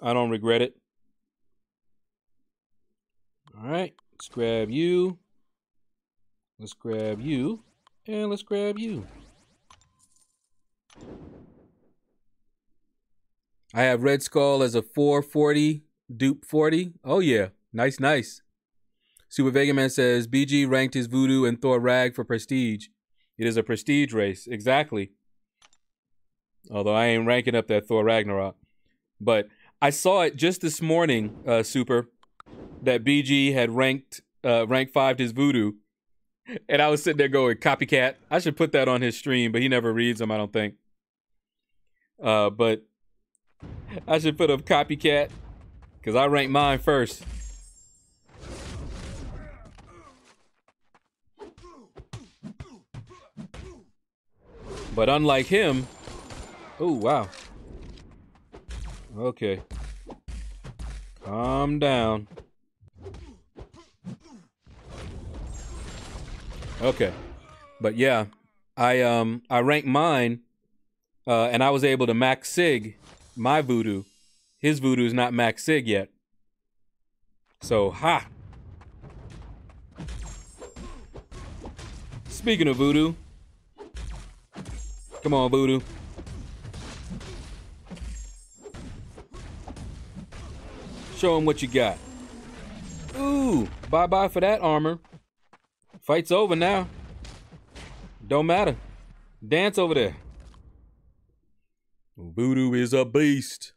I don't regret it. All right, let's grab you. Let's grab you. And let's grab you. I have Red Skull as a 440, dupe 40. Oh, yeah. Nice, nice. Super Vega Man says, BG ranked his Voodoo and Thor Rag for prestige. It is a prestige race. Exactly. Although I ain't ranking up that Thor Ragnarok. But I saw it just this morning, Super, that BG had ranked 5'd his Voodoo. And I was sitting there going, copycat. I should put that on his stream, but he never reads them, I don't think. But I should put up copycat, because I ranked mine first. But unlike him... Oh, wow. Okay. Calm down. Okay. But yeah, I ranked mine, and I was able to max sig my Voodoo. His Voodoo is not max sig yet. So, ha! Speaking of Voodoo, come on, Voodoo. Show him what you got. Ooh, bye-bye for that armor. Fight's over now. Don't matter. Dance over there. Voodoo is a beast.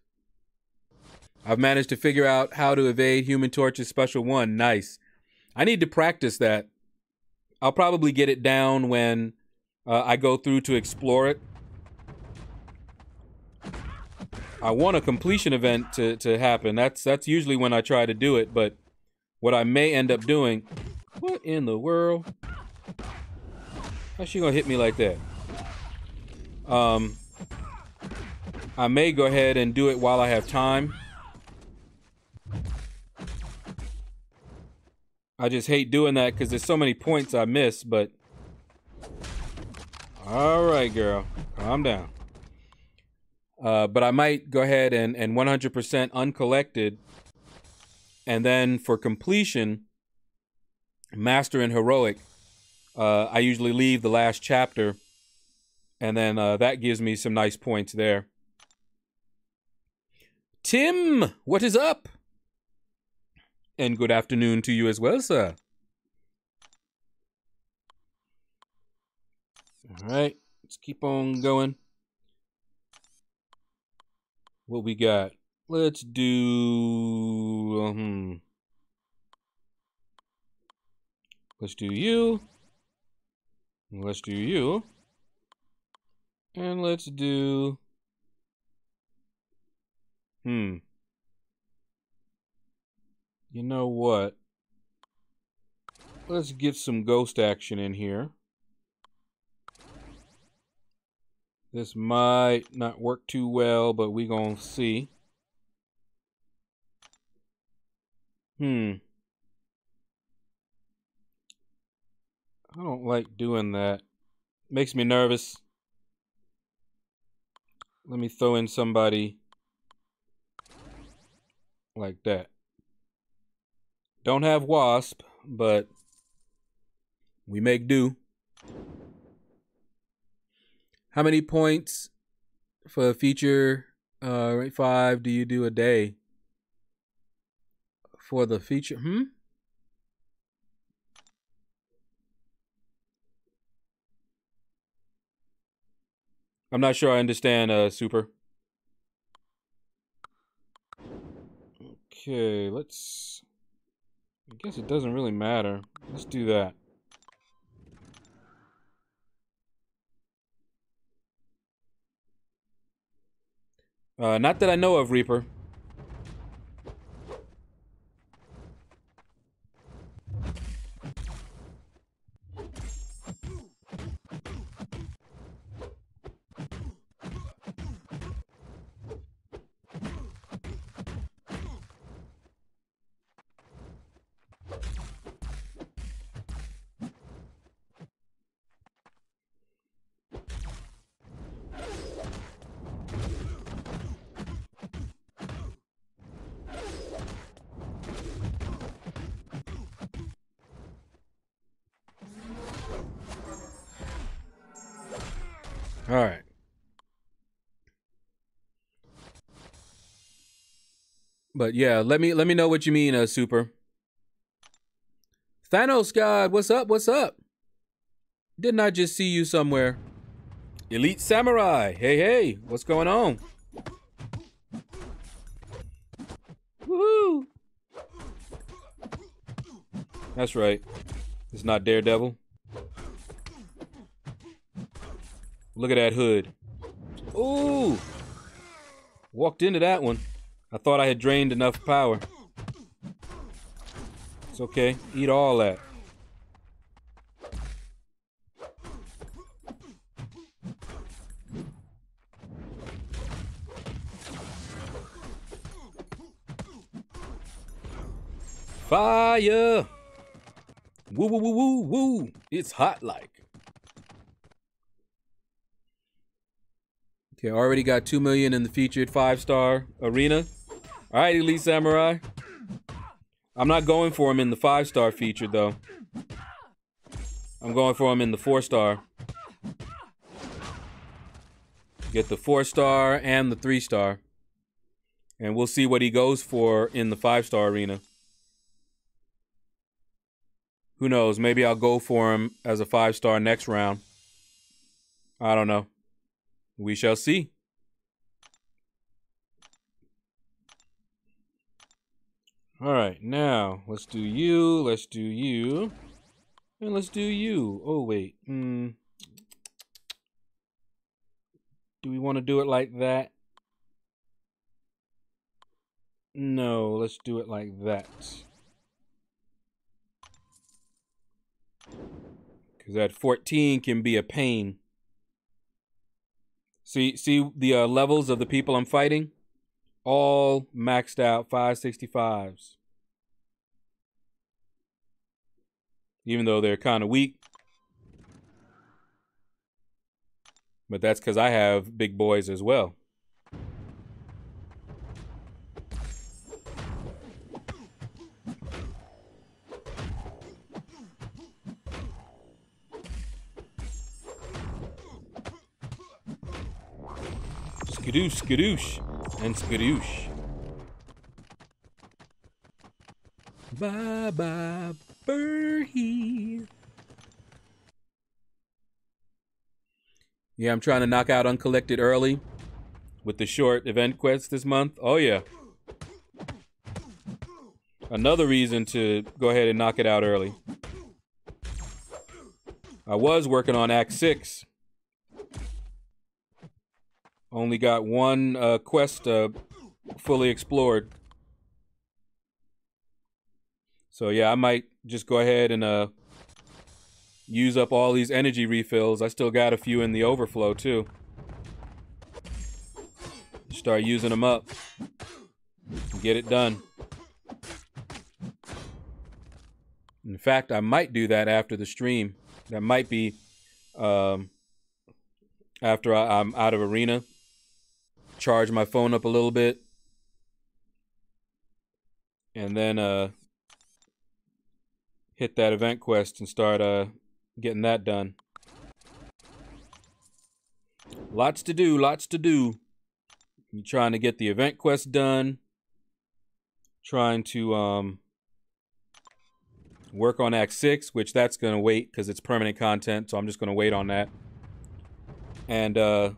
I've managed to figure out how to evade Human Torch's Special 1. Nice. I need to practice that. I'll probably get it down when I go through to explore it. I want a completion event to happen. That's usually when I try to do it, but what I may end up doing... What in the world? How's she gonna hit me like that? I may go ahead and do it while I have time. I just hate doing that because there's so many points I miss, but... Alright, girl. Calm down. But I might go ahead and 100% uncollected. And then for completion, Master and Heroic, I usually leave the last chapter. And then that gives me some nice points there. Tim, what is up? And good afternoon to you as well, sir. All right, let's keep on going. What we got? Let's do... Let's do you. Let's do you. And let's do... You know what? Let's get some ghost action in here. This might not work too well, but we gonna see. I don't like doing that. Makes me nervous. Let me throw in somebody like that. Don't have Wasp, but we make do. How many points for a feature rate 5 do you do a day? For the feature, I'm not sure I understand, Super. Okay, let's... I guess it doesn't really matter. Let's do that. Not that I know of, Reaper. All right. But yeah, let me know what you mean, Super. Thanos God, what's up? What's up? Didn't I just see you somewhere? Elite Samurai, hey, what's going on? Woohoo! That's right. It's not Daredevil. Look at that hood. Ooh! Walked into that one. I thought I had drained enough power. It's okay. Eat all that. Fire! Woo, woo, woo, woo, woo. It's hot like. Okay, already got 2 million in the featured 5-star arena. All right, Elite Samurai. I'm not going for him in the 5-star featured, though. I'm going for him in the 4-star. Get the 4-star and the 3-star. And we'll see what he goes for in the 5-star arena. Who knows? Maybe I'll go for him as a 5-star next round. I don't know. We shall see. All right, now let's do you. Let's do you. And let's do you. Oh, wait. Do we want to do it like that? No, let's do it like that. Because that 14 can be a pain. See the levels of the people I'm fighting? All maxed out 565s. Even though they're kind of weak. But that's because I have big boys as well. Skadoosh, skadoosh, and skadoosh. Bye-bye, birdie. Yeah, I'm trying to knock out Uncollected early with the short event quests this month. Oh, yeah. Another reason to go ahead and knock it out early. I was working on Act 6. Only got one quest fully explored. So yeah, I might just go ahead and use up all these energy refills. I still got a few in the overflow too. Start using them up. Get it done. In fact, I might do that after the stream. That might be after I'm out of arena. Charge my phone up a little bit. And then hit that event quest and start getting that done. Lots to do, lots to do. I'm trying to get the event quest done. Trying to work on Act 6, which that's going to wait because it's permanent content, so I'm just going to wait on that. And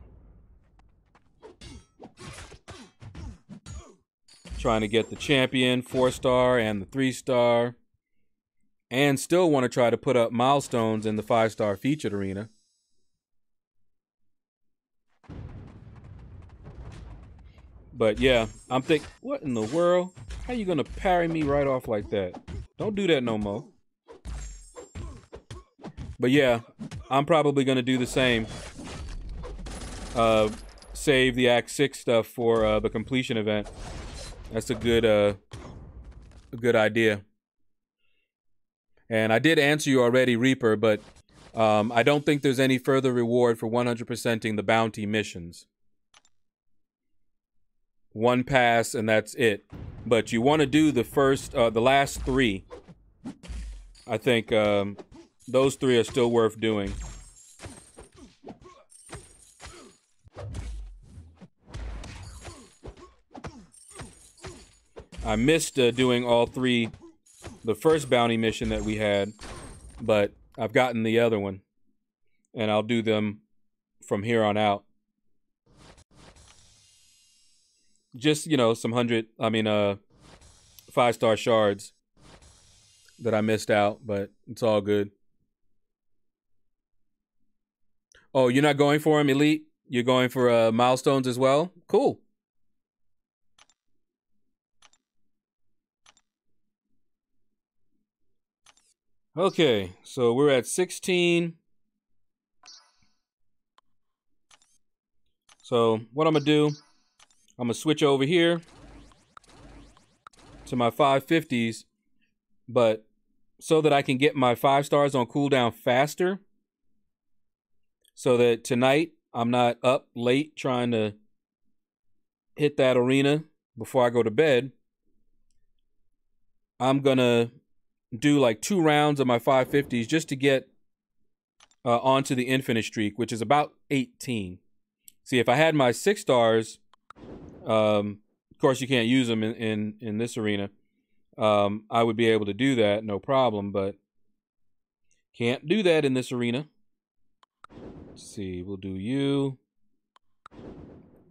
trying to get the champion 4-star and the 3-star. And still want to try to put up milestones in the 5-star featured arena. But yeah, I'm thinking, what in the world? How you gonna parry me right off like that? Don't do that no more. But yeah, I'm probably gonna do the same. Save the Act 6 stuff for the completion event. That's a good idea. And I did answer you already, Reaper, but I don't think there's any further reward for 100%ing the bounty missions. One pass and that's it. But you want to do the last 3. I think those 3 are still worth doing. I missed doing all 3, the first bounty mission that we had, but I've gotten the other one, and I'll do them from here on out. Just, you know, some 5-star shards that I missed out, but it's all good. Oh, you're not going for him, Elite? You're going for milestones as well? Cool. Okay, so we're at 16. So what I'm going to do, I'm going to switch over here to my 550s, but so that I can get my 5 stars on cooldown faster, so that tonight I'm not up late trying to hit that arena before I go to bed. I'm going to do like 2 rounds of my 550s just to get onto the infinite streak, which is about 18. See, if I had my 6 stars, of course you can't use them in this arena. I would be able to do that, no problem, but can't do that in this arena. Let's see, we'll do you.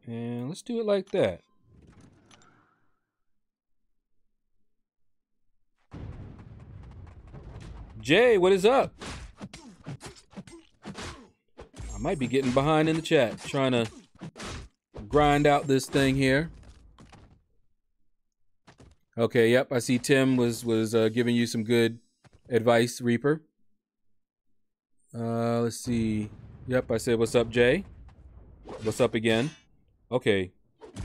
And let's do it like that. Jay, what is up? I might be getting behind in the chat, trying to grind out this thing here. Okay, yep, I see Tim was giving you some good advice, Reaper. Let's see. Yep, I said, what's up, Jay? What's up again? Okay,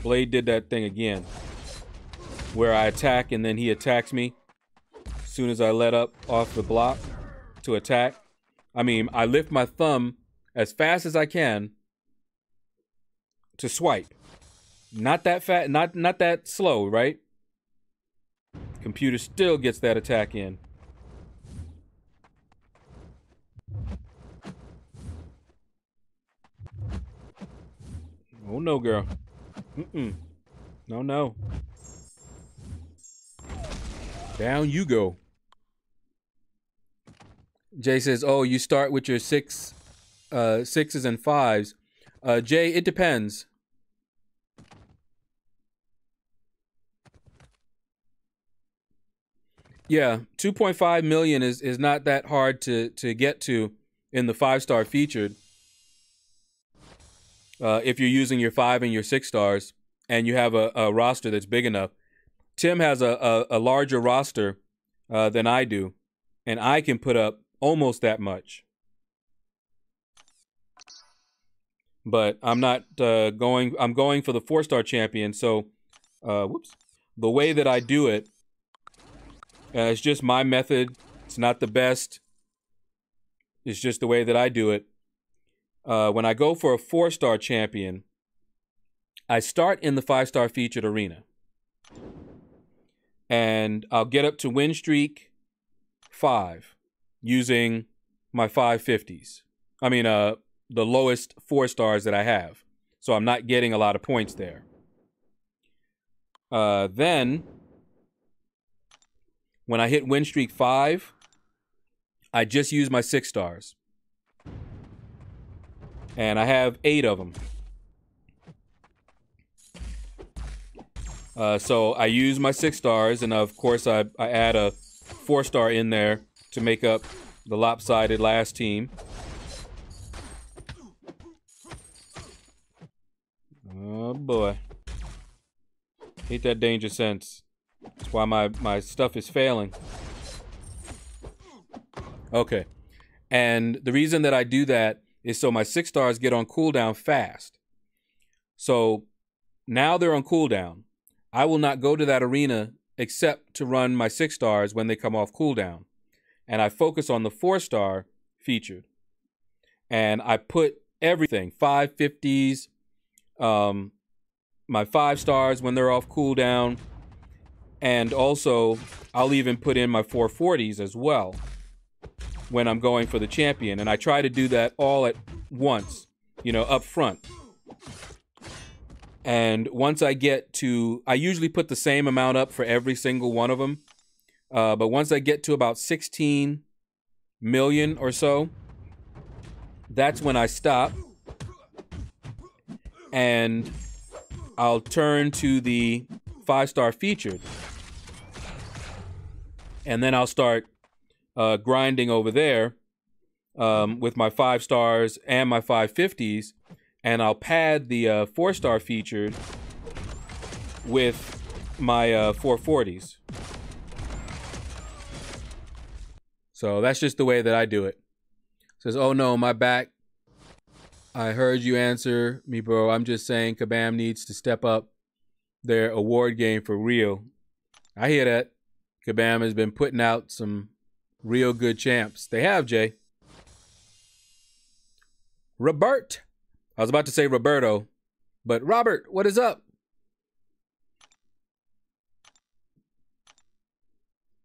Blade did that thing again, where I attack and then he attacks me as soon as I let up off the block to attack. I mean, I lift my thumb as fast as I can to swipe. Not that fast, not that slow, right? Computer still gets that attack in. Oh no, girl. No, no. Down you go. Jay says, oh, you start with your 6s and 5s. Jay, it depends. Yeah, 2.5 million is not that hard to get to in the 5-star featured. If you're using your 5 and your 6 stars and you have a roster that's big enough. Tim has a larger roster than I do, and I can put up almost that much. But I'm not going, I'm going for the 4-star champion, so, whoops. The way that I do it, it's just my method. It's not the best. It's just the way that I do it. When I go for a 4-star champion, I start in the 5-star featured arena. And I'll get up to win streak 5 using my 550s. I mean, the lowest 4 stars that I have. So I'm not getting a lot of points there. Then, when I hit win streak 5, I just use my 6 stars. And I have 8 of them. So I use my 6 stars, and of course I add a 4-star in there to make up the lopsided last team. Oh boy. Hate that danger sense. That's why my stuff is failing. Okay. And the reason that I do that is so my 6 stars get on cooldown fast. So now they're on cooldown. I will not go to that arena except to run my 6 stars when they come off cooldown. And I focus on the 4-star featured. And I put everything, 550s, my 5 stars when they're off cooldown. And also, I'll even put in my 440s as well when I'm going for the champion. And I try to do that all at once, you know, up front. And once I get to, I usually put the same amount up for every single one of them. But once I get to about 16 million or so, that's when I stop. And I'll turn to the 5-star featured. And then I'll start grinding over there with my 5 stars and my 550s. And I'll pad the 4-star featured with my 440s. So that's just the way that I do it. Says, oh no, my back. I heard you answer me, bro. I'm just saying Kabam needs to step up their award game for real. I hear that. Kabam has been putting out some real good champs. They have, Jay. Robert. I was about to say Roberto, but Robert, what is up?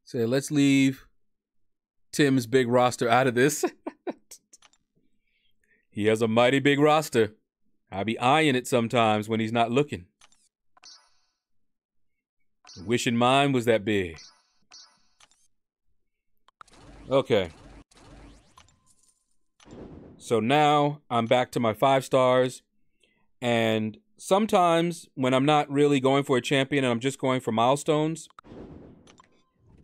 Say, let's leave Tim's big roster out of this. He has a mighty big roster. I be eyeing it sometimes when he's not looking. Wishing mine was that big. Okay. So now I'm back to my 5 stars. And sometimes when I'm not really going for a champion and I'm just going for milestones,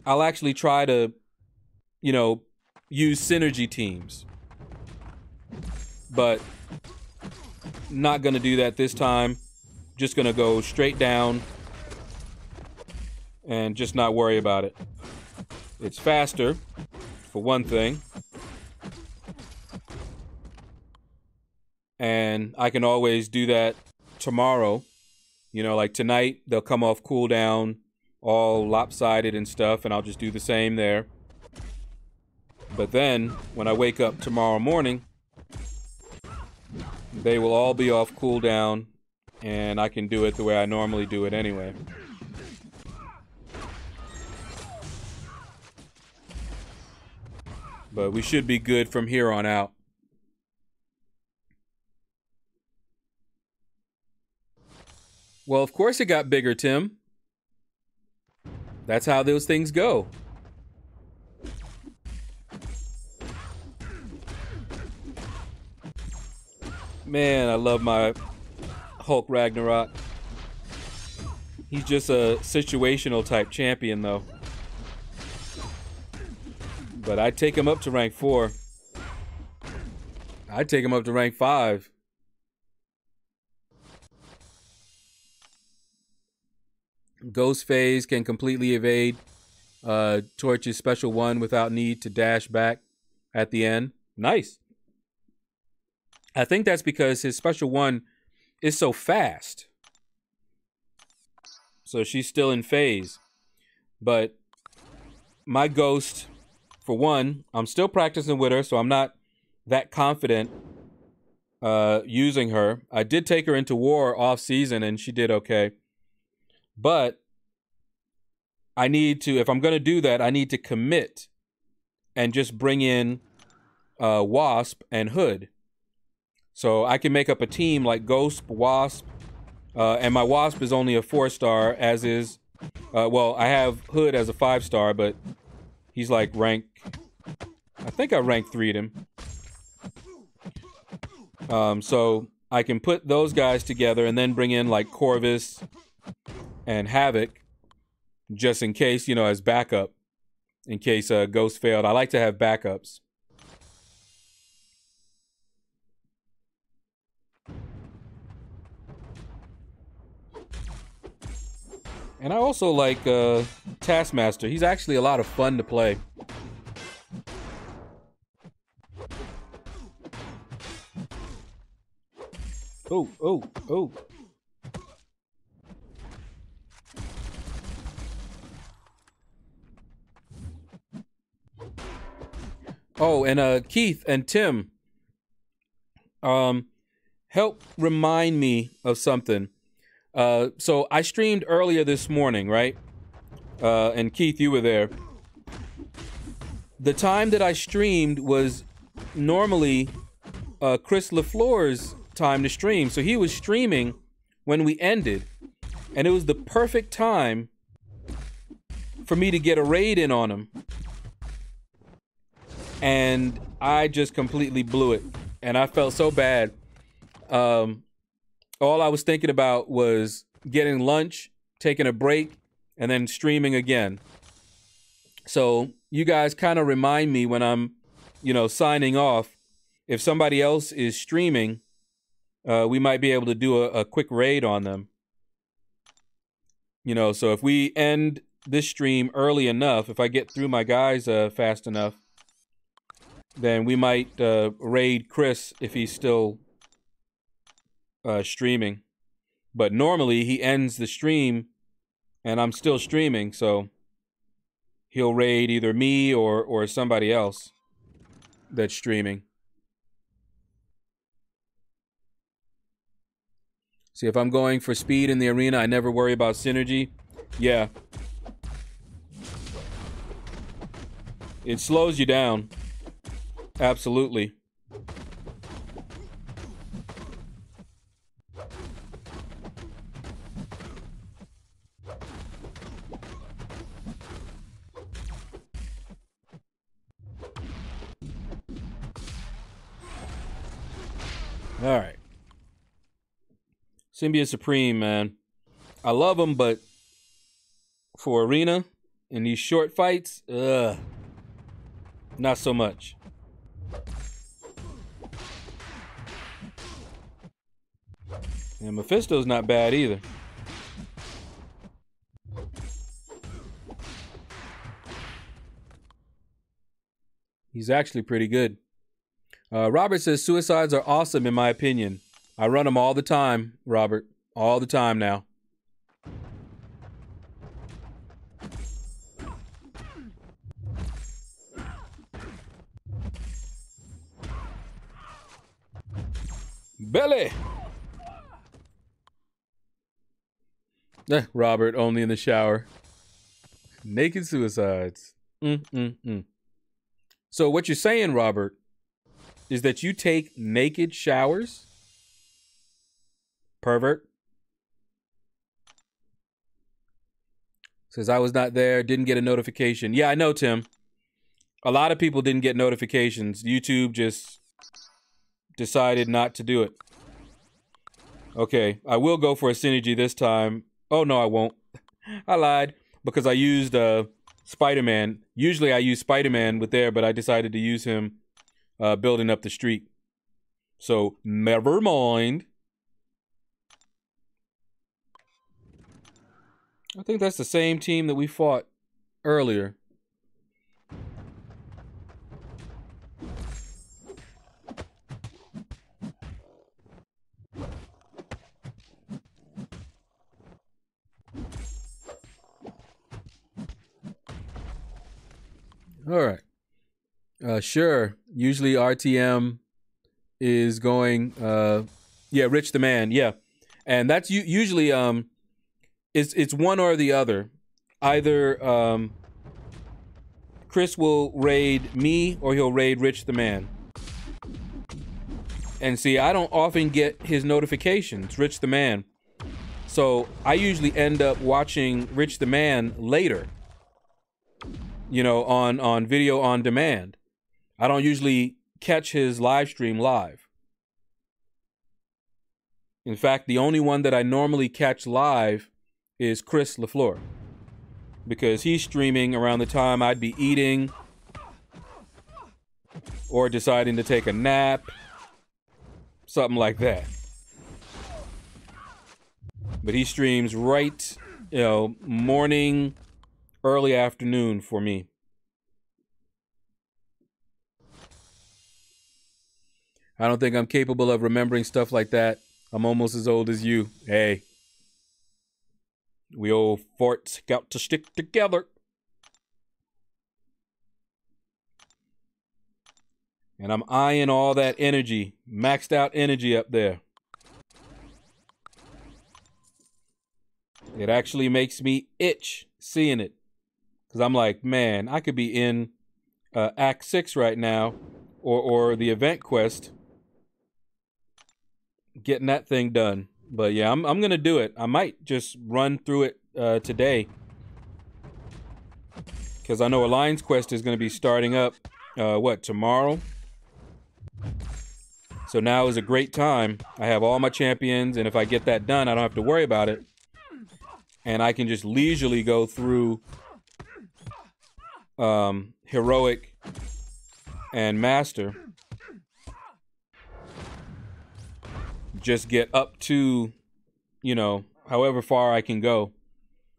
I'll actually try to, you know, use synergy teams. But not going to do that this time. Just going to go straight down and just not worry about it. It's faster, for one thing. And I can always do that tomorrow. You know, like tonight, they'll come off cooldown, all lopsided and stuff, and I'll just do the same there. But then, when I wake up tomorrow morning, they will all be off cooldown, and I can do it the way I normally do it anyway. But we should be good from here on out. Well, of course it got bigger, Tim. That's how those things go. Man, I love my Hulk Ragnarok. He's just a situational type champion, though. But I'd take him up to rank 4. I'd take him up to rank 5. Ghost phase can completely evade Torch's special 1 without need to dash back at the end. Nice. I think that's because his special 1 is so fast. So she's still in phase. But my Ghost, for one, I'm still practicing with her, so I'm not that confident using her. I did take her into war off season and she did okay. But I need to, if I'm going to do that, I need to commit and just bring in Wasp and Hood. So I can make up a team like Ghost, Wasp, and my Wasp is only a 4-star, as is, well, I have Hood as a 5-star, but he's like rank, I think I rank 3'd him. So I can put those guys together and then bring in like Corvus and Havoc, just in case, you know, as backup, in case Ghost failed. I like to have backups. And I also like Taskmaster. He's actually a lot of fun to play. Oh, oh, oh. Oh, and Keith and Tim, help remind me of something. So I streamed earlier this morning, right? And Keith, you were there. The time that I streamed was normally Chris LaFleur's time to stream. So he was streaming when we ended, and it was the perfect time for me to get a raid in on him. And I just completely blew it. And I felt so bad. All I was thinking about was getting lunch, taking a break, and then streaming again. So you guys kind of remind me when I'm, signing off. If somebody else is streaming, we might be able to do a quick raid on them. So if we end this stream early enough, if I get through my guys fast enough, then we might raid Chris if he's still streaming. But normally he ends the stream and I'm still streaming, so he'll raid either me or somebody else that's streaming. See, if I'm going for speed in the arena, I never worry about synergy. Yeah. It slows you down. Absolutely. All right. Symbiote Supreme, man. I love him, but for arena in these short fights, not so much. And Mephisto's not bad either. He's actually pretty good. Robert says suicides are awesome in my opinion. I run them all the time, Robert. All the time now. Belly! Robert, only in the shower. Naked suicides. So what you're saying, Robert, is that you take naked showers? Pervert. Says I was not there, didn't get a notification. Yeah, I know, Tim. A lot of people didn't get notifications. YouTube just decided not to do it. Okay, I will go for a synergy this time. Oh, no, I won't. I lied because I used Spider-Man. Usually I use Spider-Man with there, but I decided to use him building up the street. So, never mind. I think that's the same team that we fought earlier. All right. Sure. Usually RTM is going, yeah, Rich the Man. Yeah. And that's usually, it's one or the other. Either Chris will raid me or he'll raid Rich the Man. And see, I don't often get his notifications, Rich the Man. So I usually end up watching Rich the Man later. You know, on video on demand. I don't usually catch his live stream live. In fact, the only one that I normally catch live is Chris LaFleur. Because he's streaming around the time I'd be eating or deciding to take a nap. Something like that. But he streams right, morning, early afternoon for me. I don't think I'm capable of remembering stuff like that. I'm almost as old as you. Hey. We old forts got to stick together. And I'm eyeing all that energy, maxed out energy up there. It actually makes me itch seeing it. Because I'm like, man, I could be in Act 6 right now, or the event quest, getting that thing done. But yeah, I'm gonna do it. I might just run through it today, because I know Alliance Quest is gonna be starting up tomorrow. So now is a great time. I have all my champions, and if I get that done, I don't have to worry about it, and I can just leisurely go through heroic and master. Just get up to, you know, however far I can go.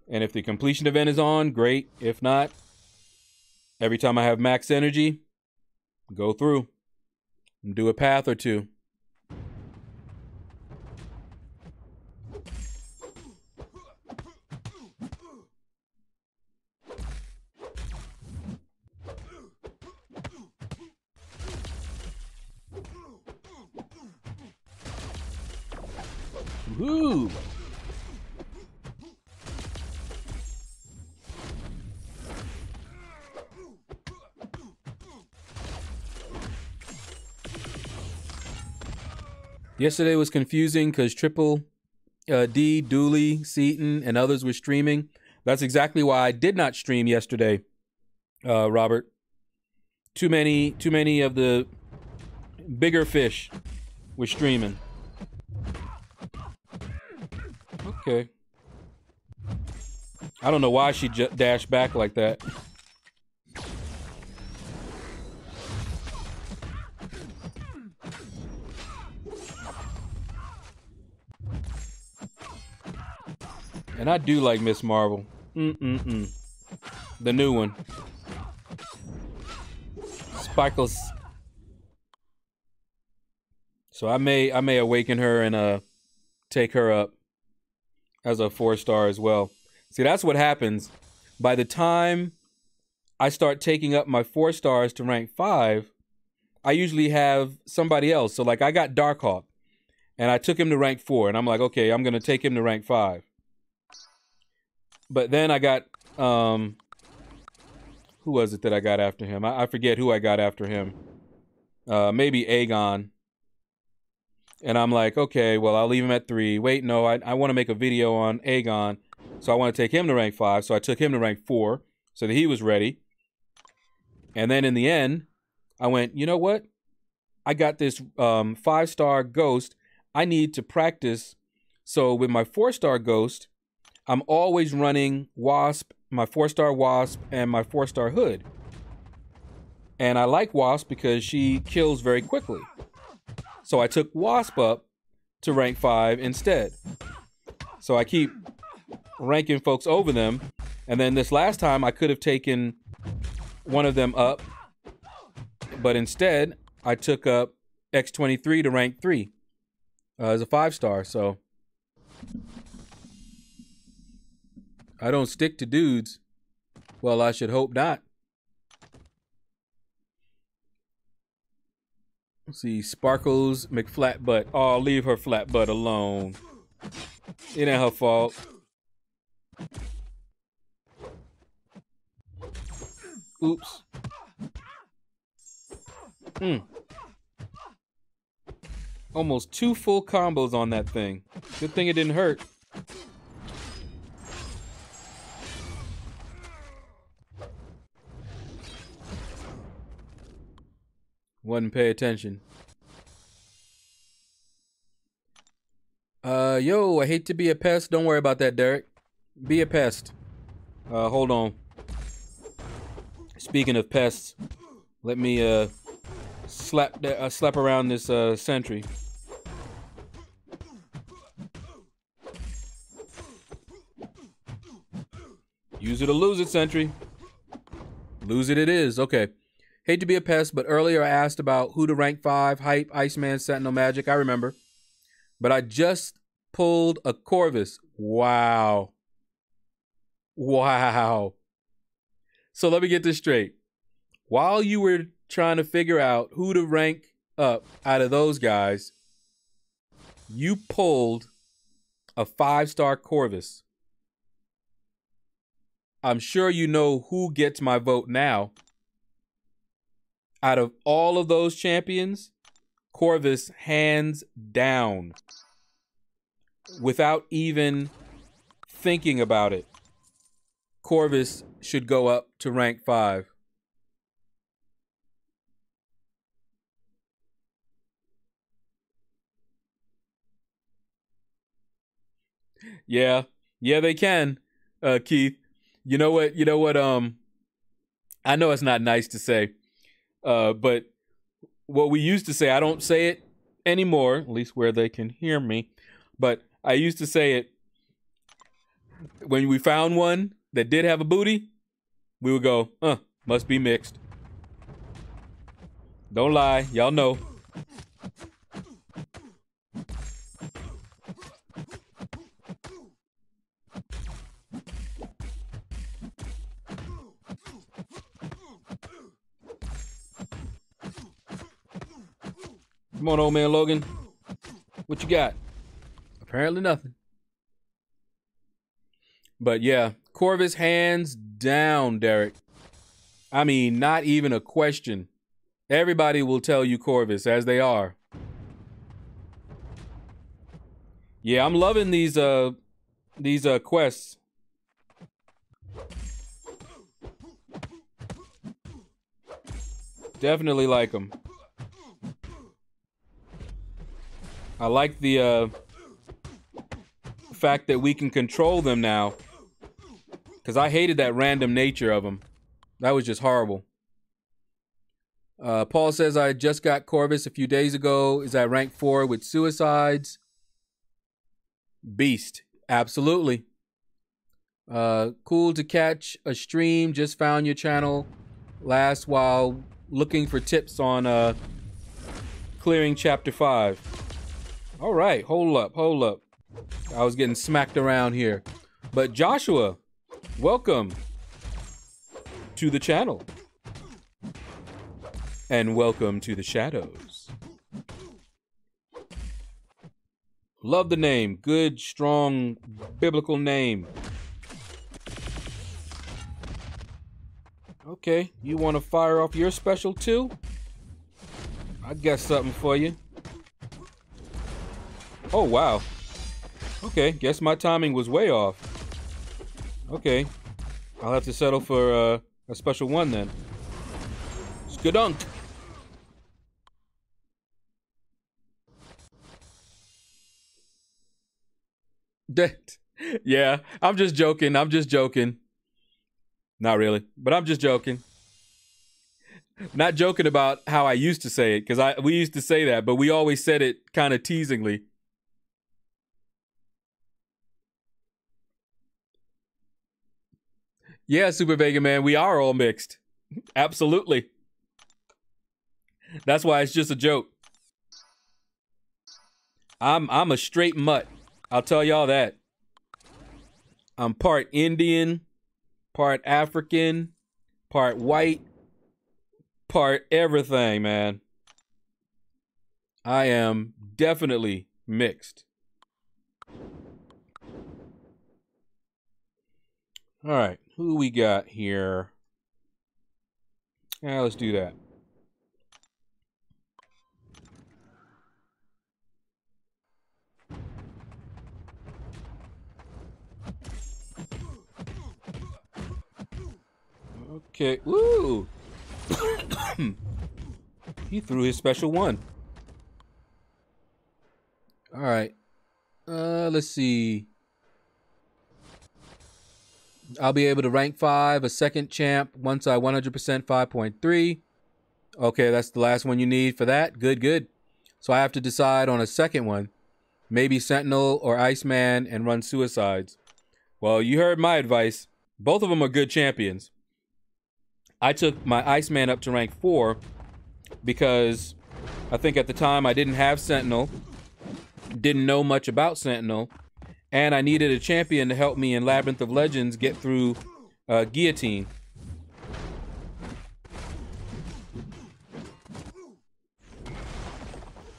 And if the completion event is on, great. If not, every time I have max energy, go through and do a path or two. Woo! Yesterday was confusing because Triple D, Dooley, Seaton, and others were streaming. That's exactly why I did not stream yesterday, Robert. Too many of the bigger fish were streaming. Okay. I don't know why she dashed back like that. And I do like Miss Marvel. The new one. Sparkles. So I may awaken her and take her up as a 4-star as well. See, that's what happens. By the time I start taking up my 4 stars to rank 5, I usually have somebody else. So like I got Darkhawk and I took him to rank 4 and I'm like, okay, I'm going to take him to rank 5. But then I got, who was it that I got after him? I forget who I got after him. Maybe Aegon. And I'm like, okay, well, I'll leave him at 3. Wait, no, I want to make a video on Aegon. So I want to take him to rank 5. So I took him to rank 4 so that he was ready. And then in the end, I went, you know what? I got this 5-star ghost. I need to practice. So with my 4-star ghost, I'm always running Wasp, my 4-star Wasp, and my 4-star Hood. And I like Wasp because she kills very quickly. So I took Wasp up to rank 5 instead. So I keep ranking folks over them. And then this last time I could have taken one of them up. But instead, I took up X-23 to rank 3 as a 5-star. So I don't stick to dudes. Well, I should hope not. Let's see, Sparkles McFlatbutt. Oh, leave her flat butt alone. It ain't her fault. Oops. Almost 2 full combos on that thing. Good thing it didn't hurt. Wouldn't pay attention. Yo, I hate to be a pest. Don't worry about that, Derek. Be a pest. Hold on. Speaking of pests, let me slap around this sentry. Use it or lose it, sentry. Lose it is. Okay. Hate to be a pest, but earlier I asked about who to rank 5, Hype, Iceman, Sentinel, Magic. I remember. But I just pulled a Corvus. Wow. Wow. So let me get this straight. While you were trying to figure out who to rank up out of those guys, you pulled a 5-star Corvus. I'm sure you know who gets my vote now. Out of all of those champions, Corvus hands down. without even thinking about it, Corvus should go up to rank 5. Yeah, they can, Keith. You know what? I know it's not nice to say, but what we used to say, I don't say it anymore, at least where they can hear me, but I used to say it when we found one that did have a booty, we would go, must be mixed. Don't lie, y'all know. Come on, old man Logan. What you got? Apparently nothing. But yeah, Corvus hands down, Derek. I mean, not even a question. Everybody will tell you Corvus, as they are. Yeah, I'm loving these quests. Definitely like them. I like the fact that we can control them now. Because I hated that random nature of them. That was just horrible. Paul says, I just got Corvus a few days ago. Is at rank 4 with suicides. Beast. Absolutely. Cool to catch a stream. Just found your channel last while looking for tips on clearing chapter 5. All right, hold up. I was getting smacked around here. But Joshua, welcome to the channel. And welcome to the shadows. Love the name. Good, strong, biblical name. Okay, you want to fire off your special too? I got something for you. Oh, wow. Okay, guess my timing was way off. Okay, I'll have to settle for a special one then. Skadunk. Yeah, I'm just joking. Not really, but I'm just joking. Not joking about how I used to say it, because we used to say that, but we always said it kind of teasingly. Yeah, Super Vega Man, we are all mixed. Absolutely. That's why it's just a joke. I'm a straight mutt. I'll tell y'all that. I'm part Indian, part African, part white, part everything, man. I am definitely mixed. All right, who we got here? Yeah, let's do that. Okay, woo! He threw his special one. All right, let's see. I'll be able to rank 5, a second champ, once I 100% 5.3. Okay, that's the last one you need for that. Good. So I have to decide on a second one. Maybe Sentinel or Iceman and run suicides. Well, you heard my advice. Both of them are good champions. I took my Iceman up to rank 4 because I think at the time I didn't have Sentinel, didn't know much about Sentinel, and I needed a champion to help me in Labyrinth of Legends get through Guillotine.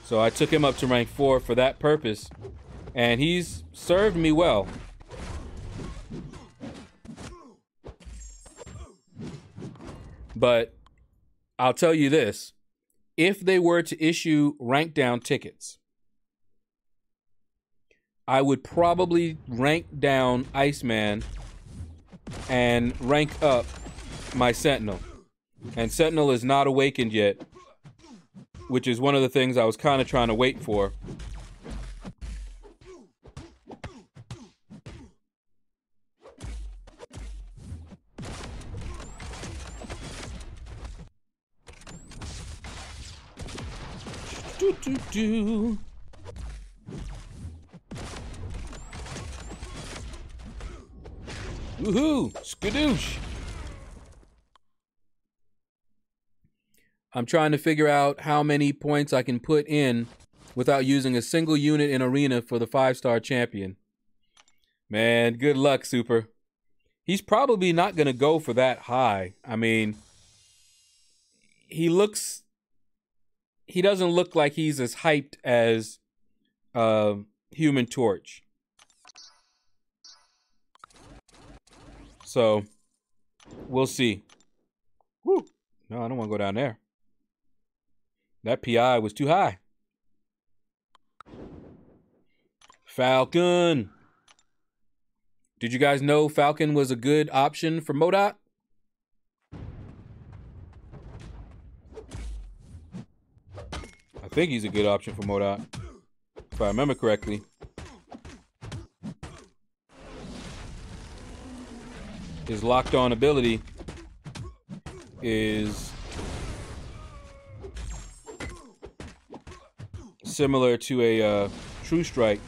So I took him up to rank 4 for that purpose, and he's served me well. But I'll tell you this, if they were to issue rank down tickets, I would probably rank down Iceman and rank up my Sentinel. And Sentinel is not awakened yet, which is one of the things I was kind of trying to wait for. Woohoo! Skadoosh! I'm trying to figure out how many points I can put in without using a single unit in arena for the 5-star champion. Man, good luck, Super. He's probably not going to go for that high. I mean, he doesn't look like he's as hyped as Human Torch. So, we'll see. Woo. No, I don't want to go down there. That PI was too high. Falcon. Did you guys know Falcon was a good option for MODOK? I think he's a good option for MODOK, if I remember correctly. His locked on ability is similar to a True Strike.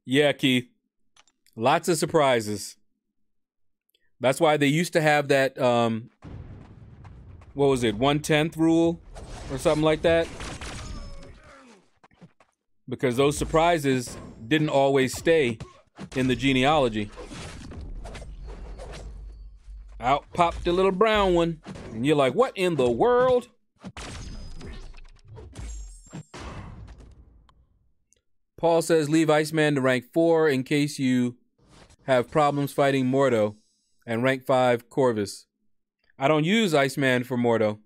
Yeah, Keith. Lots of surprises. That's why they used to have that, what was it, 1/10 rule or something like that? Because those surprises didn't always stay in the genealogy. Out popped the little brown one, and you're like, what in the world? Paul says leave Iceman to rank 4 in case you have problems fighting Mordo, and rank 5 Corvus. I don't use Iceman for Mordo.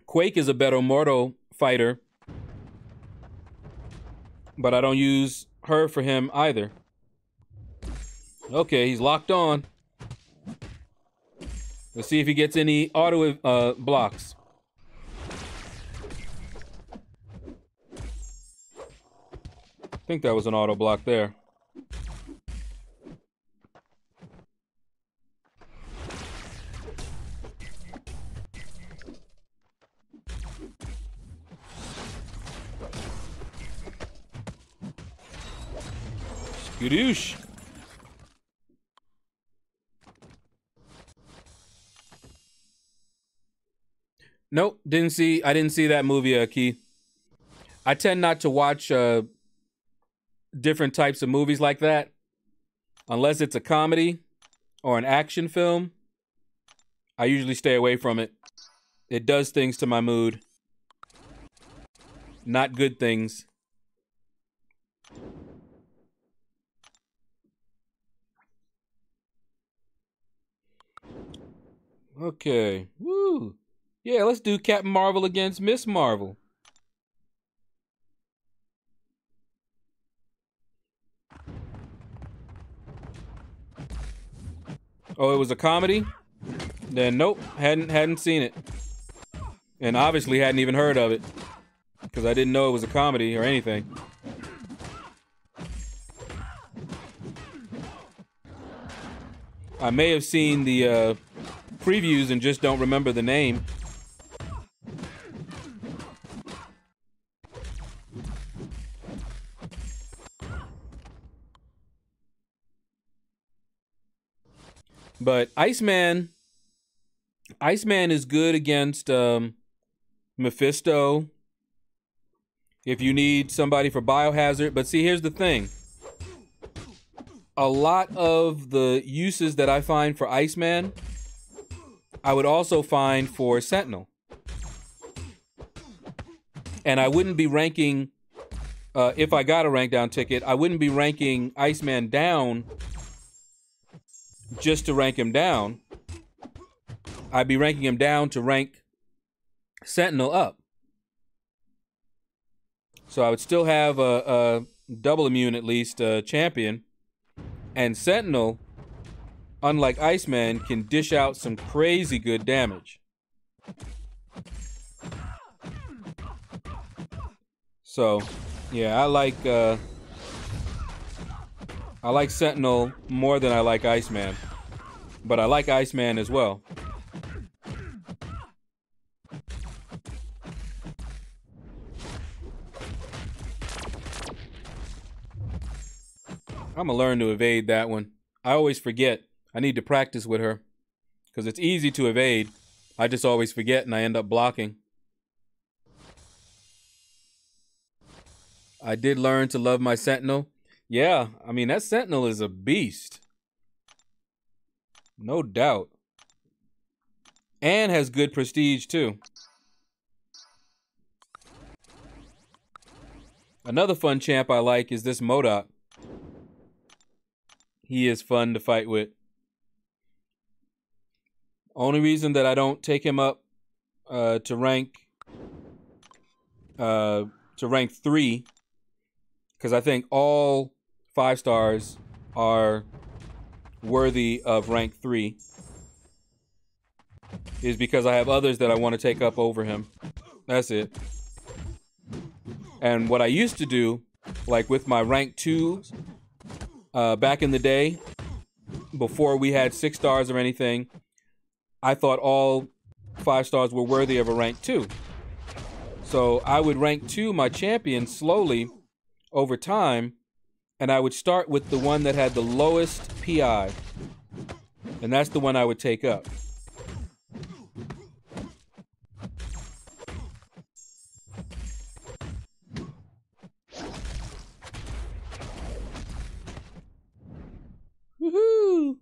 Quake is a better Mordo fighter, but I don't use her for him either. Okay, he's locked on. Let's see if he gets any auto blocks. I think that was an auto block there. Skadoosh. Nope, I didn't see that movie, Keith. I tend not to watch different types of movies like that unless it's a comedy or an action film. I usually stay away from it. It does things to my mood. Not good things. Okay. Woo. Yeah, let's do Captain Marvel against Miss Marvel. Oh, it was a comedy? Then nope, hadn't seen it. And obviously hadn't even heard of it, because I didn't know it was a comedy or anything. I may have seen the previews and just don't remember the name. But Iceman is good against Mephisto. If you need somebody for Biohazard. But see, here's the thing. A lot of the uses that I find for Iceman, I would also find for Sentinel. And I wouldn't be ranking if I got a rank down ticket, I wouldn't be ranking Iceman down just to rank him down. I'd be ranking him down to rank Sentinel up. So I would still have a double immune, at least, champion. And Sentinel, unlike Iceman, can dish out some crazy good damage. So, yeah, I like Sentinel more than I like Iceman. But I like Iceman as well. I'm gonna learn to evade that one. I always forget. I need to practice with her. Because it's easy to evade. I just always forget and I end up blocking. I did learn to love my Sentinel. Yeah, I mean, that Sentinel is a beast. No doubt. And has good prestige, too. Another fun champ I like is this MODOK. He is fun to fight with. Only reason that I don't take him up to rank 3, because I think all 5 stars are worthy of rank 3, is because I have others that I want to take up over him. That's it. And what I used to do, like with my rank 2s, back in the day, before we had 6 stars or anything, I thought all 5 stars were worthy of a rank 2. So I would rank 2 my champion slowly over time, and I would start with the one that had the lowest PI. And that's the one I would take up. Woohoo!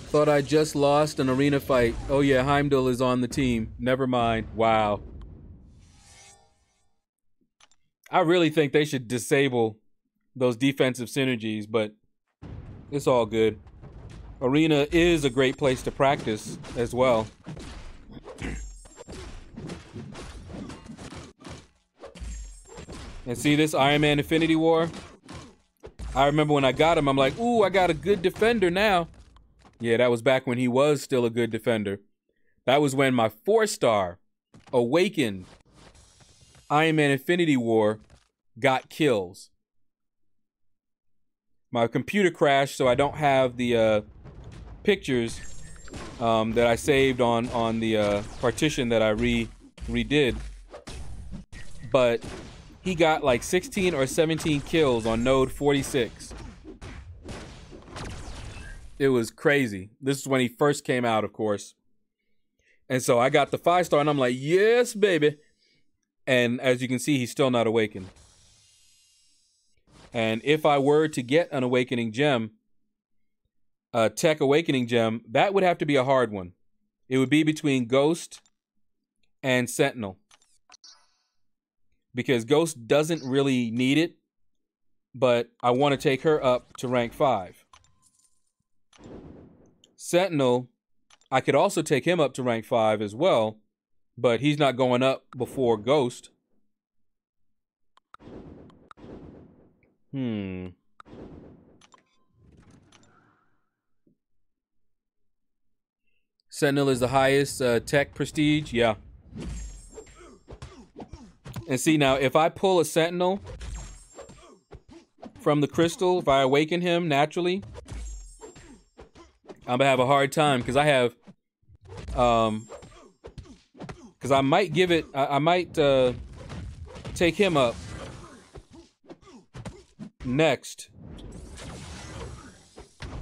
Thought I just lost an arena fight. Oh yeah, Heimdall is on the team. Never mind. Wow. I really think they should disable those defensive synergies, but it's all good. Arena is a great place to practice as well. And see this Iron Man Infinity War? I remember when I got him, I'm like, ooh, I got a good defender now. Yeah, that was back when he was still a good defender. That was when my 4-star Awakened Iron Man Infinity War got kills. My computer crashed, so I don't have the pictures that I saved on the partition that I redid. But he got like 16 or 17 kills on node 46. It was crazy. This is when he first came out, of course. And so I got the 5-star, and I'm like, yes, baby. And as you can see, he's still not awakened. And if I were to get an awakening gem, a tech awakening gem, that would have to be a hard one. It would be between Ghost and Sentinel. Because Ghost doesn't really need it, but I want to take her up to rank 5. Sentinel, I could also take him up to rank 5 as well, but he's not going up before Ghost. Sentinel is the highest tech prestige, yeah. And see now, if I pull a Sentinel from the crystal, if I awaken him naturally, I'm gonna have a hard time because I have, because I might give it, I might take him up next.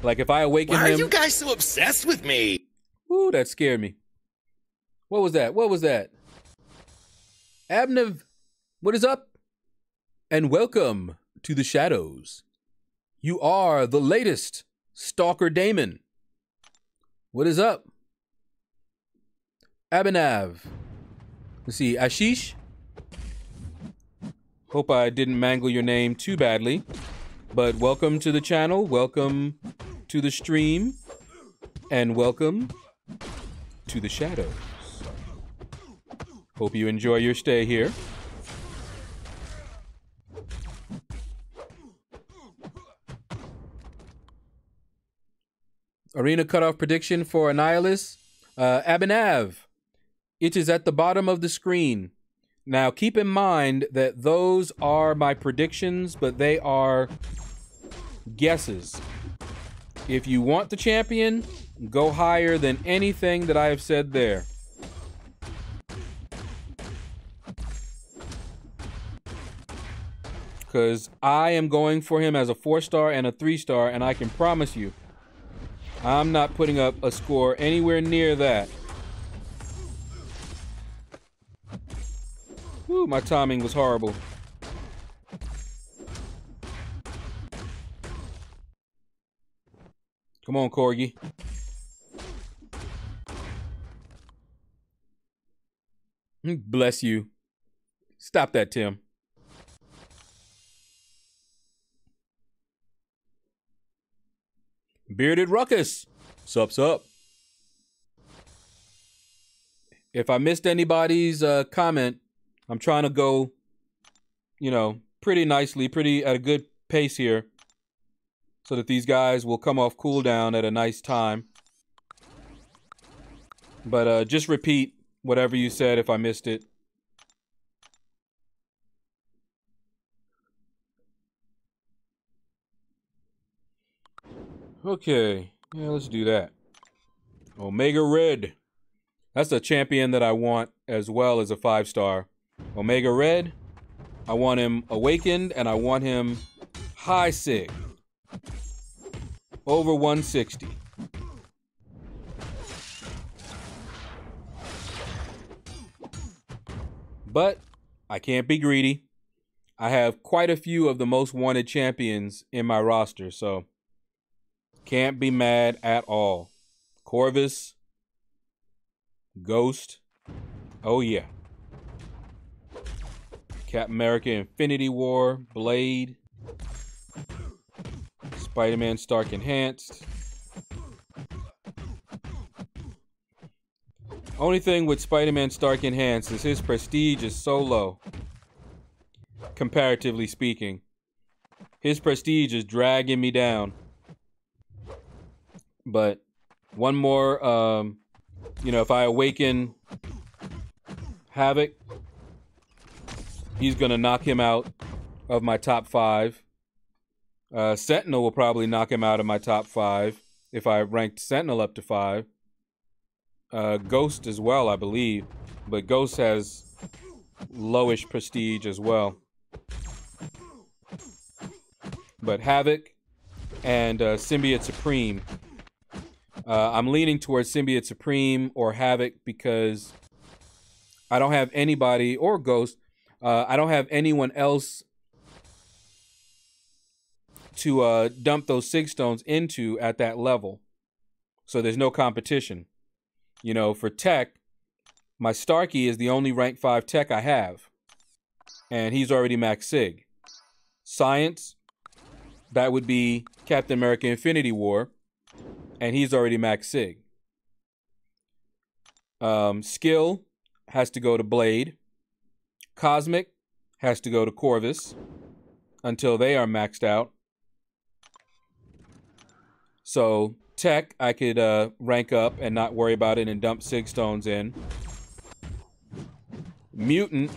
Like if I awaken him. Why are you guys so obsessed with me? Ooh, that scared me. What was that? What was that? Abnev, what is up? And welcome to the shadows. You are the latest Stalker Damon. What is up? Abhinav. Let's see. Ashish, Hope I didn't mangle your name too badly. But welcome to the channel, welcome to the stream, and welcome to the shadows. Hope you enjoy your stay here. Arena cutoff prediction for Annihilus. Abhinav, it is at the bottom of the screen. Now keep in mind that those are my predictions, but they are guesses. If you want the champion, go higher than anything that I have said there. Because I am going for him as a 4-star and a 3-star, and I can promise you, I'm not putting up a score anywhere near that. Whew, my timing was horrible. Come on, Corgi. Bless you. Stop that, Tim. Bearded Ruckus. Sups up. If I missed anybody's comment, I'm trying to go, you know, pretty nicely, at a good pace here, so that these guys will come off cooldown at a nice time. But just repeat whatever you said if I missed it. Okay, yeah, let's do that. Omega Red. That's a champion that I want as well as a 5-star. Omega Red. I want him awakened and I want him high sig. Over 160. But I can't be greedy. I have quite a few of the most wanted champions in my roster, so can't be mad at all. Corvus. Ghost. Oh yeah. Captain America Infinity War. Blade. Spider-Man Stark Enhanced. Only thing with Spider-Man Stark Enhanced is his prestige is so low. Comparatively speaking. His prestige is dragging me down. But one more, you know, if I awaken Havoc, he's going to knock him out of my top 5. Sentinel will probably knock him out of my top 5 if I ranked Sentinel up to 5. Ghost as well, I believe. But Ghost has lowish prestige as well. But Havoc and Symbiote Supreme. I'm leaning towards Symbiote Supreme or Havoc because I don't have anybody, or Ghost, I don't have anyone else to dump those Sig Stones into at that level. So there's no competition. You know, for tech, my Starkey is the only rank 5 tech I have. And he's already max Sig. Science, that would be Captain America Infinity War. And he's already max Sig. Skill has to go to Blade. Cosmic has to go to Corvus until they are maxed out. So Tech, I could rank up and not worry about it and dump Sig Stones in. Mutant,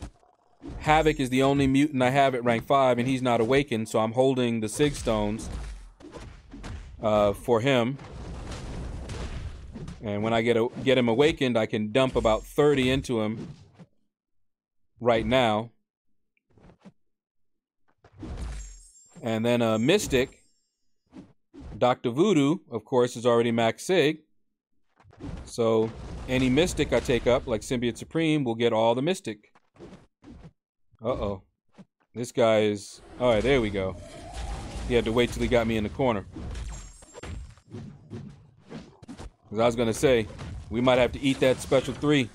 Havoc is the only mutant I have at rank 5, and he's not awakened, so I'm holding the Sig Stones for him. And when I get him awakened, I can dump about 30 into him right now. And then Mystic, Dr. Voodoo, of course, is already max Sig. So any Mystic I take up, like Symbiote Supreme, will get all the Mystic. Uh-oh. This guy is... All right, there we go. He had to wait till he got me in the corner. Because I was going to say, we might have to eat that special 3.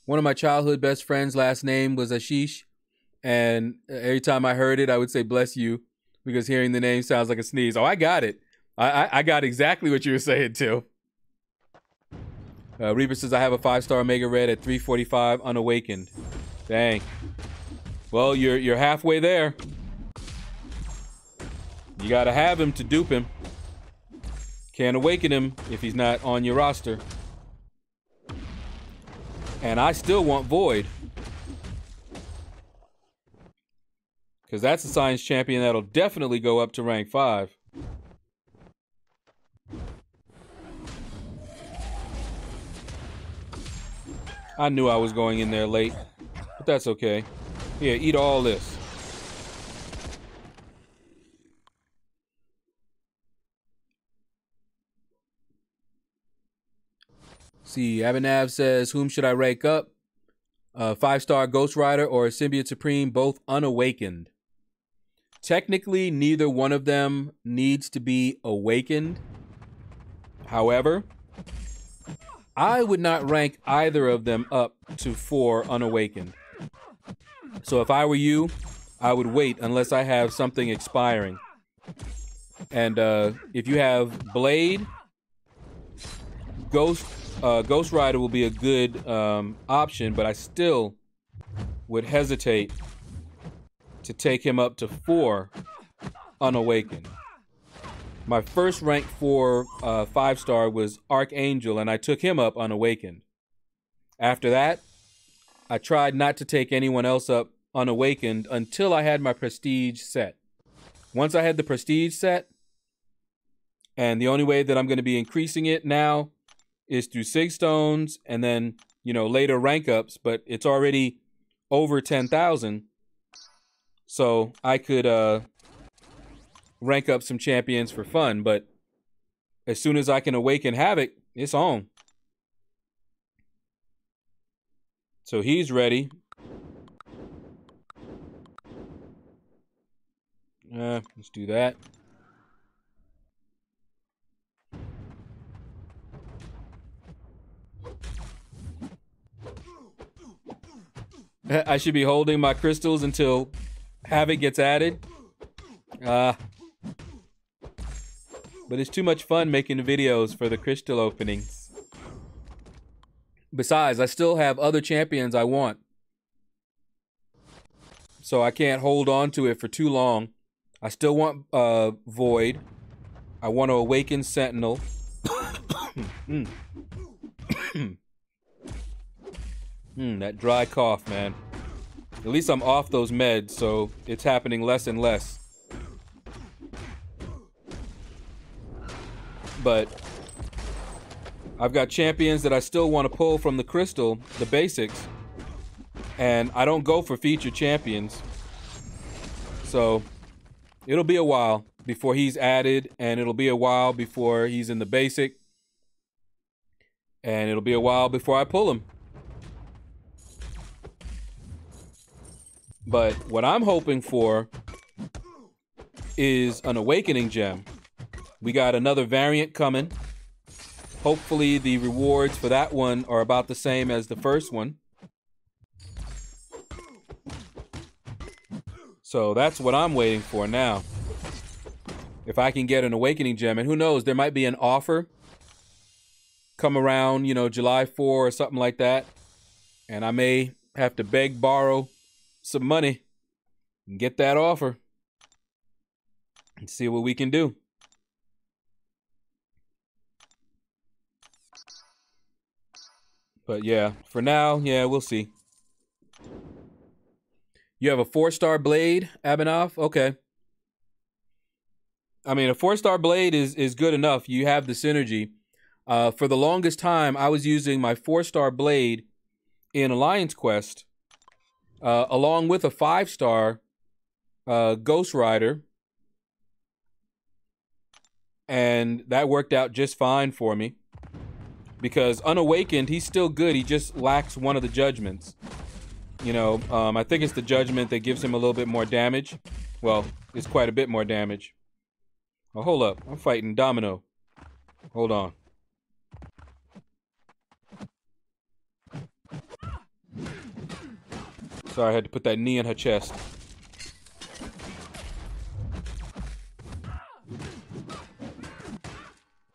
One of my childhood best friends' last name was Ashish, and every time I heard it, I would say "bless you," because hearing the name sounds like a sneeze. Oh, I got it. I got exactly what you were saying too. Reaper says I have a 5-star Omega Red at 345 unawakened. Dang. Well, you're halfway there. You gotta have him to dupe him. Can't awaken him if he's not on your roster. And I still want Void. Because that's a Science Champion that'll definitely go up to rank 5. I knew I was going in there late, but that's okay. Here, eat all this. See, Abhinav says, whom should I rank up? 5-star Ghost Rider or Symbiote Supreme, both unawakened. Technically, neither one of them needs to be awakened. However, I would not rank either of them up to 4 unawakened. So if I were you, I would wait unless I have something expiring. And if you have Blade, Ghost Rider will be a good option, but I still would hesitate to take him up to 4 unawakened. My first rank 4 5-star was Archangel, and I took him up unawakened. After that, I tried not to take anyone else up unawakened until I had my prestige set. Once I had the prestige set, and the only way that I'm going to be increasing it now is through Sig Stones and then, later rank ups, but it's already over 10,000. So I could rank up some champions for fun, but as soon as I can awaken Havoc, it's on. So he's ready. Let's do that. I should be holding my crystals until Havoc gets added. But it's too much fun making videos for the crystal openings. Besides, I still have other champions I want. So I can't hold on to it for too long. I still want Void. I want to awaken Sentinel. That dry cough, man. At least I'm off those meds, so it's happening less and less. But I've got champions that I still want to pull from the crystal, the basics, and I don't go for featured champions. So it'll be a while before he's added, and it'll be a while before he's in the basic, and it'll be a while before I pull him. But what I'm hoping for is an awakening gem. We got another variant coming. Hopefully the rewards for that one are about the same as the first one. So that's what I'm waiting for now. If I can get an awakening gem, and who knows, there might be an offer come around, July 4 or something like that. And I may have to beg, borrow some money and get that offer and see what we can do. But yeah, for now, we'll see. You have a 4-star Blade, Abhinav? Okay. I mean, a 4-star Blade is good enough. You have the synergy. For the longest time, I was using my 4-star Blade in Alliance Quest along with a 5-star Ghost Rider. And that worked out just fine for me. Because unawakened, he's still good. He just lacks one of the judgments. I think it's the judgment that gives him a little bit more damage. Well, it's quite a bit more damage. Oh, hold up. I'm fighting Domino. Hold on. Sorry, I had to put that knee in her chest.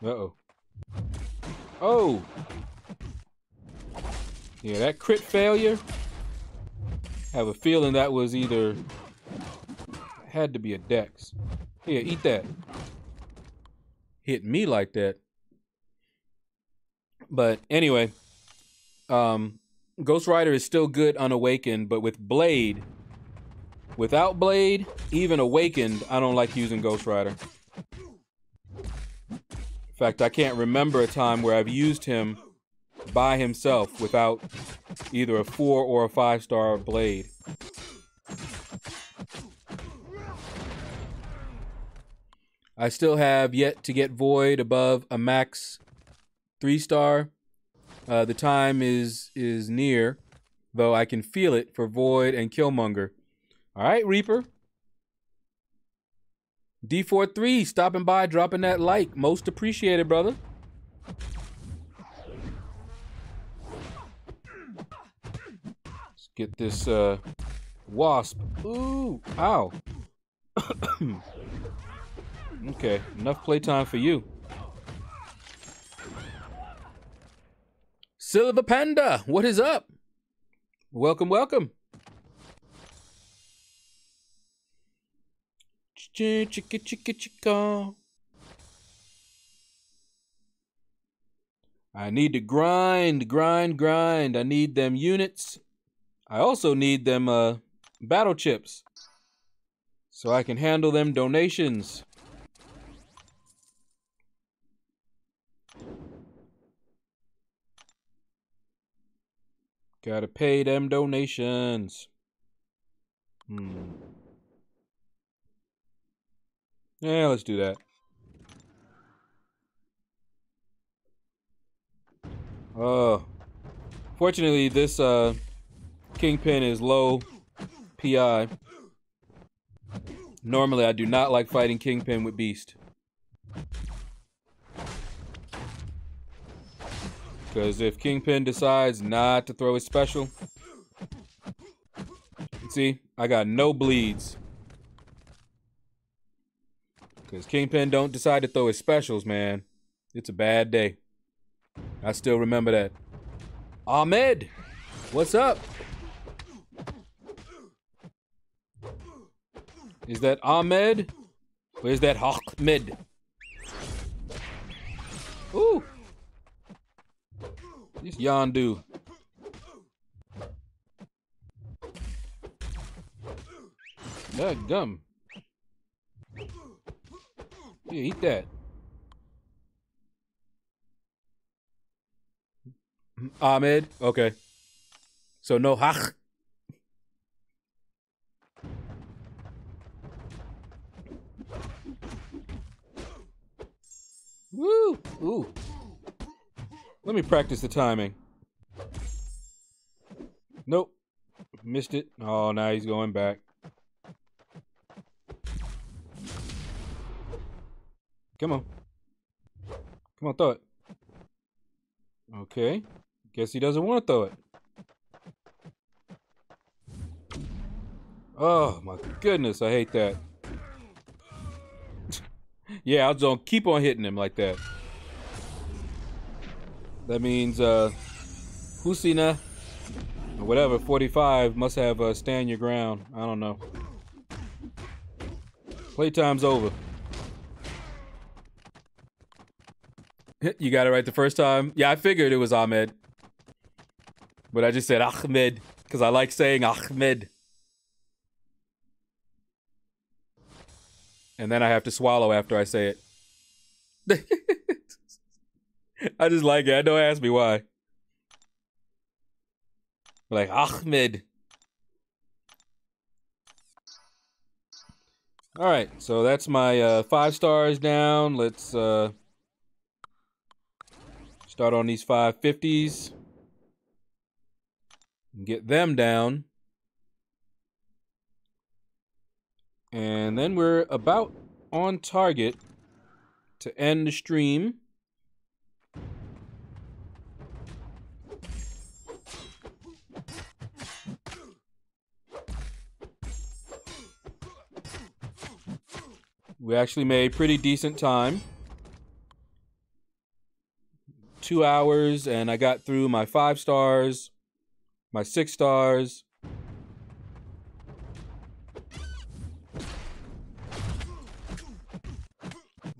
Uh-oh. Oh! Yeah, that crit failure. I have a feeling that was either... had to be a dex. Here, eat that. Hit me like that. But anyway, Ghost Rider is still good unawakened, but with Blade, without Blade, even awakened, I don't like using Ghost Rider. In fact, I can't remember a time where I've used him by himself without either a 4 or a 5-star Blade. I still have yet to get Void above a max 3-star. The time is near, though I can feel it for Void and Killmonger. All right, Reaper. D43 stopping by, dropping that like. Most appreciated, brother. Let's get this wasp. Ooh, ow. Okay, enough playtime for you. Silver Panda, what is up? Welcome, welcome. Chicka, chicka, chicka. I need to grind. I need them units. I also need them battle chips so I can handle them donations. Gotta pay them donations. Yeah, let's do that. Fortunately, this Kingpin is low PI. Normally, I do not like fighting Kingpin with Beast. Because if Kingpin decides not to throw his special... See, I got no bleeds. Because Kingpin don't decide to throw his specials, man. It's a bad day. I still remember that. Ahmed! What's up? Is that Ahmed? Or is that Ahmed? Ooh! This Yondu. That gum. Yeah, eat that. Ahmed? Okay. So no hach. Woo! Ooh. Let me practice the timing. Nope. Missed it. Oh, now he's going back. Come on. Come on, throw it. Okay. Guess he doesn't want to throw it. Oh, my goodness. I hate that. Yeah, I was gonna keep on hitting him like that. That means, Husina, or whatever, 45 must have stand your ground. I don't know. Playtime's over. You got it right the first time? Yeah, I figured it was Ahmed. But I just said Ahmed, because I like saying Ahmed. And then I have to swallow after I say it. I just like it. Don't ask me why. Like, Ahmed. Alright, so that's my 5 stars down. Let's start on these 550s. Get them down. And then we're about on target to end the stream. We actually made pretty decent time. 2 hours, and I got through my 5 stars, my 6 stars.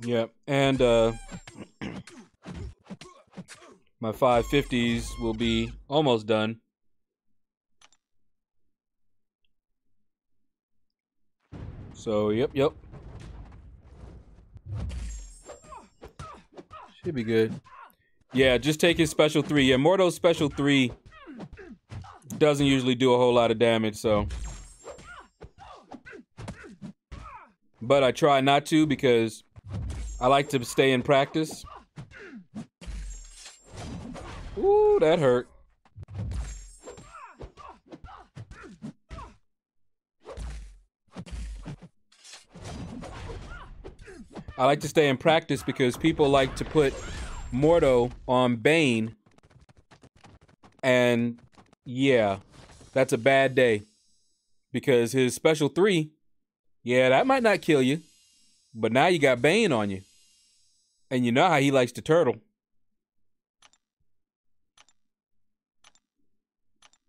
Yep, and my 550s will be almost done. So, yep. Should be good. Yeah, just take his special 3. Yeah, Morto's special 3 doesn't usually do a whole lot of damage, so. But I try not to because I like to stay in practice. Ooh, that hurt. I like to stay in practice because people like to put Morto on Bane. And yeah, that's a bad day. Because his special 3, yeah, that might not kill you. But now you got Bane on you. And you know how he likes to turtle.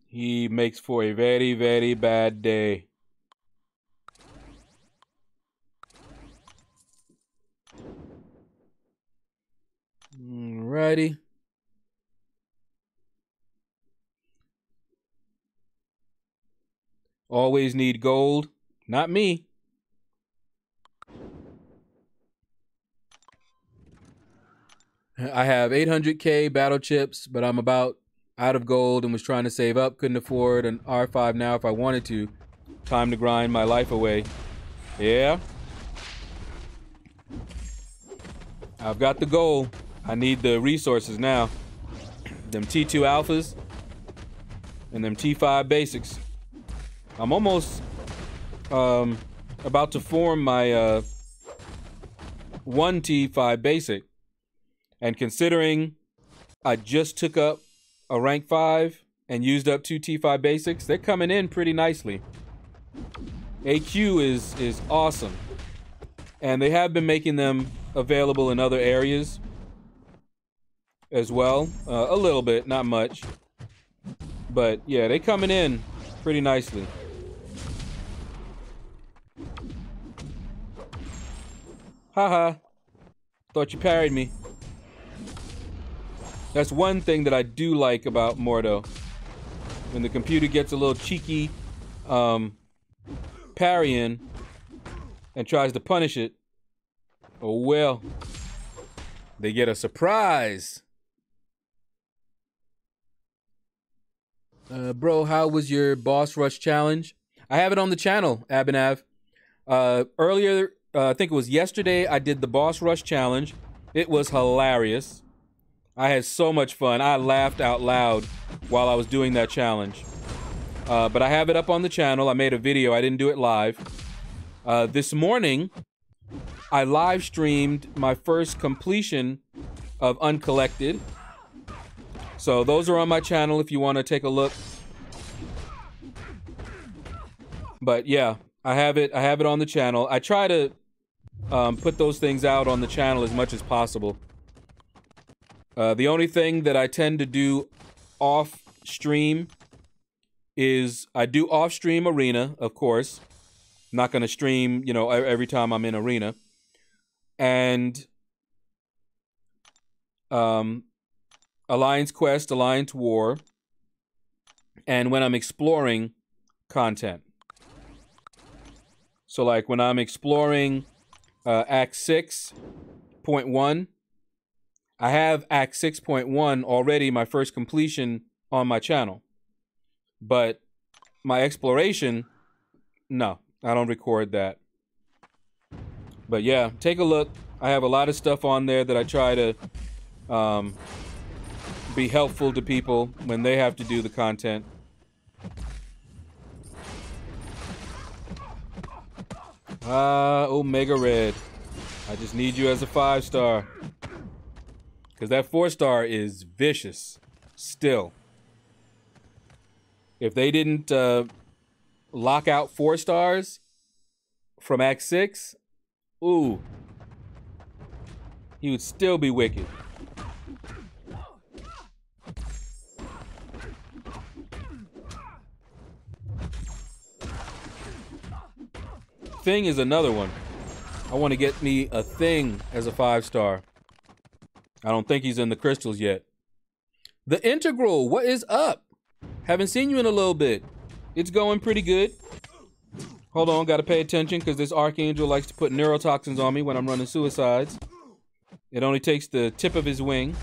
He makes for a very, very bad day. Alrighty. Always need gold. Not me. I have 800k battle chips, but I'm about out of gold and was trying to save up. Couldn't afford an R5 now if I wanted to. Time to grind my life away. Yeah. I've got the goal. I need the resources now. Them T2 alphas and them T5 basics. I'm almost about to form my 1 T5 basic. And considering I just took up a rank 5 and used up 2 T5 basics, they're coming in pretty nicely. AQ is awesome. And they have been making them available in other areas as well. A little bit, not much. But yeah, they coming in pretty nicely. Haha. Thought you parried me. That's one thing that I do like about Morto. When the computer gets a little cheeky parrying and tries to punish it, oh well. They get a surprise. Bro, how was your boss rush challenge? I have it on the channel, Abhinav. Earlier, I think it was yesterday, I did the boss rush challenge. It was hilarious. I had so much fun. I laughed out loud while I was doing that challenge. But I have it up on the channel. I made a video. I didn't do it live. This morning, I live streamed my first completion of Uncollected. So those are on my channel if you want to take a look. But yeah, I have it on the channel. I try to put those things out on the channel as much as possible. The only thing that I tend to do off stream is I do off stream arena, of course. I'm not going to stream, you know, every time I'm in arena. And Alliance Quest, Alliance War, and when I'm exploring content. So like when I'm exploring Act 6.1, I have Act 6.1 already, my first completion on my channel. But my exploration, no, I don't record that. But yeah, take a look. I have a lot of stuff on there that I try to be helpful to people when they have to do the content. Omega Red. I just need you as a 5-star. Because that 4-star is vicious. Still. If they didn't lock out 4 stars from Act 6, Ooh. He would still be wicked. Thing is another one. I want to get me a Thing as a 5-star. I don't think he's in the crystals yet. The Integral, what is up? Haven't seen you in a little bit. It's going pretty good. Hold on, gotta pay attention because this Archangel likes to put neurotoxins on me when I'm running suicides. It only takes the tip of his wing.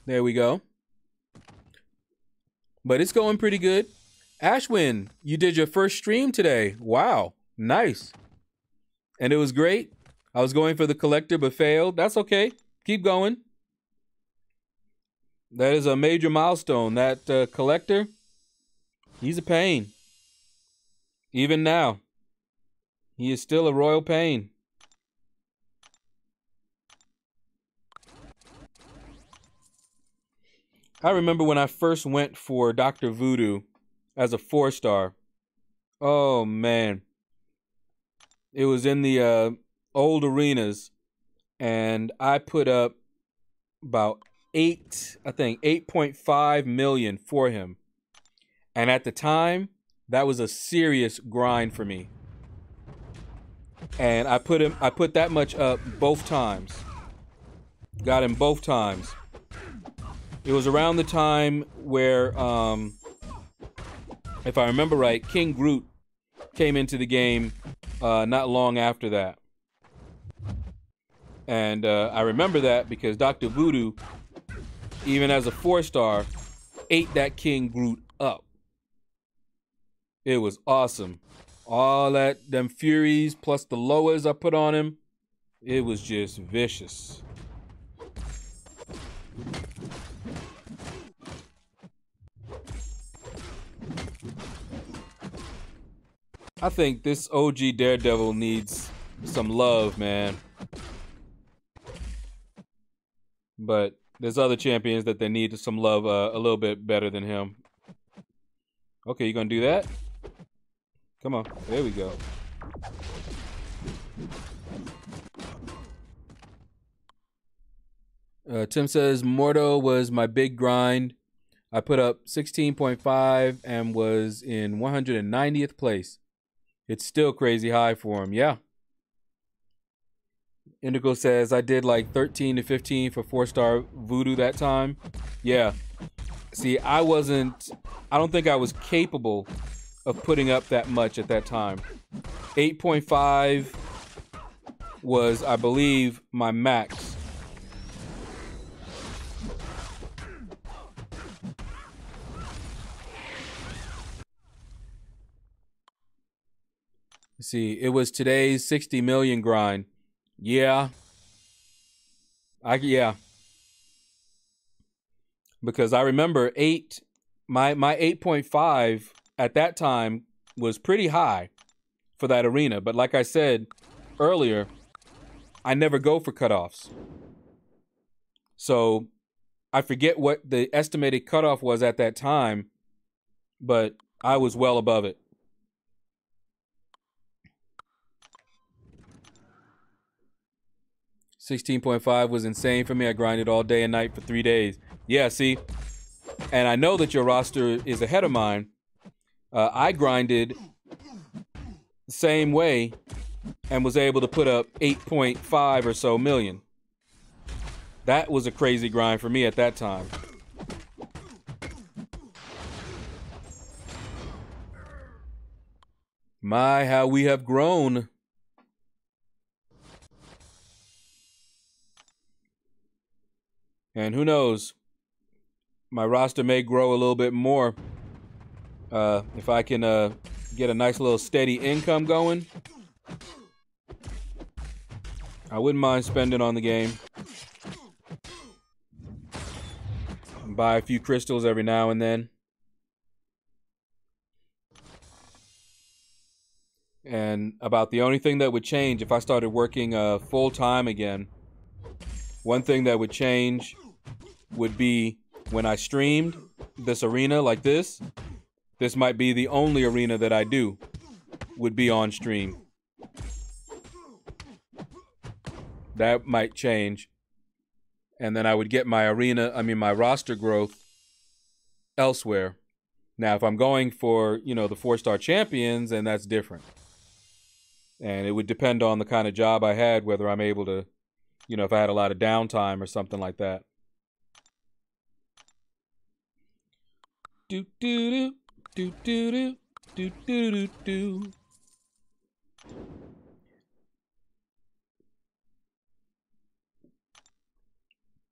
There we go. But it's going pretty good. Ashwin, you did your first stream today. Wow, nice. And it was great. I was going for the collector but failed. That's okay. Keep going. That is a major milestone. That collector, he's a pain. Even now, he is still a royal pain. I remember when I first went for Dr. Voodoo as a 4-star. Oh, man. It was in the old arenas, and I put up about 8.5 million for him. And at the time, that was a serious grind for me. And I put that much up both times. Got him both times. It was around the time where, if I remember right, King Groot came into the game not long after that. And I remember that because Dr. Voodoo, even as a 4-star, ate that King Groot up. It was awesome. All that, them Furies plus the Loas I put on him, it was just vicious. I think this OG Daredevil needs some love, man. But there's other champions that they need some love a little bit better than him. Okay, you gonna do that? Come on, there we go. Tim says, Mordo was my big grind. I put up 16.5 and was in 190th place. It's still crazy high for him, yeah. Indigo says, I did like 13 to 15 for 4-star Voodoo that time. Yeah. See, I don't think I was capable of putting up that much at that time. 8.5 was, I believe, my max. See, it was today's 60 million grind. Yeah. Yeah. Because I remember my 8.5 at that time was pretty high for that arena. But like I said earlier, I never go for cutoffs. So I forget what the estimated cutoff was at that time, but I was well above it. $16.5 was insane for me. I grinded all day and night for 3 days. Yeah, see? And I know that your roster is ahead of mine. I grinded the same way and was able to put up 8.5 or so million. That was a crazy grind for me at that time. My, how we have grown. And who knows, my roster may grow a little bit more if I can get a nice little steady income going. I wouldn't mind spending on the game. And buy a few crystals every now and then. And about the only thing that would change if I started working full-time again, one thing that would change would be when I streamed this arena like this. This might be the only arena that I do would be on stream. That might change. And then I would get my my roster growth elsewhere. Now, if I'm going for, the 4-star champions, then that's different. And it would depend on the kind of job I had, whether I'm able to, if I had a lot of downtime or something like that. Do do do do do do do do do.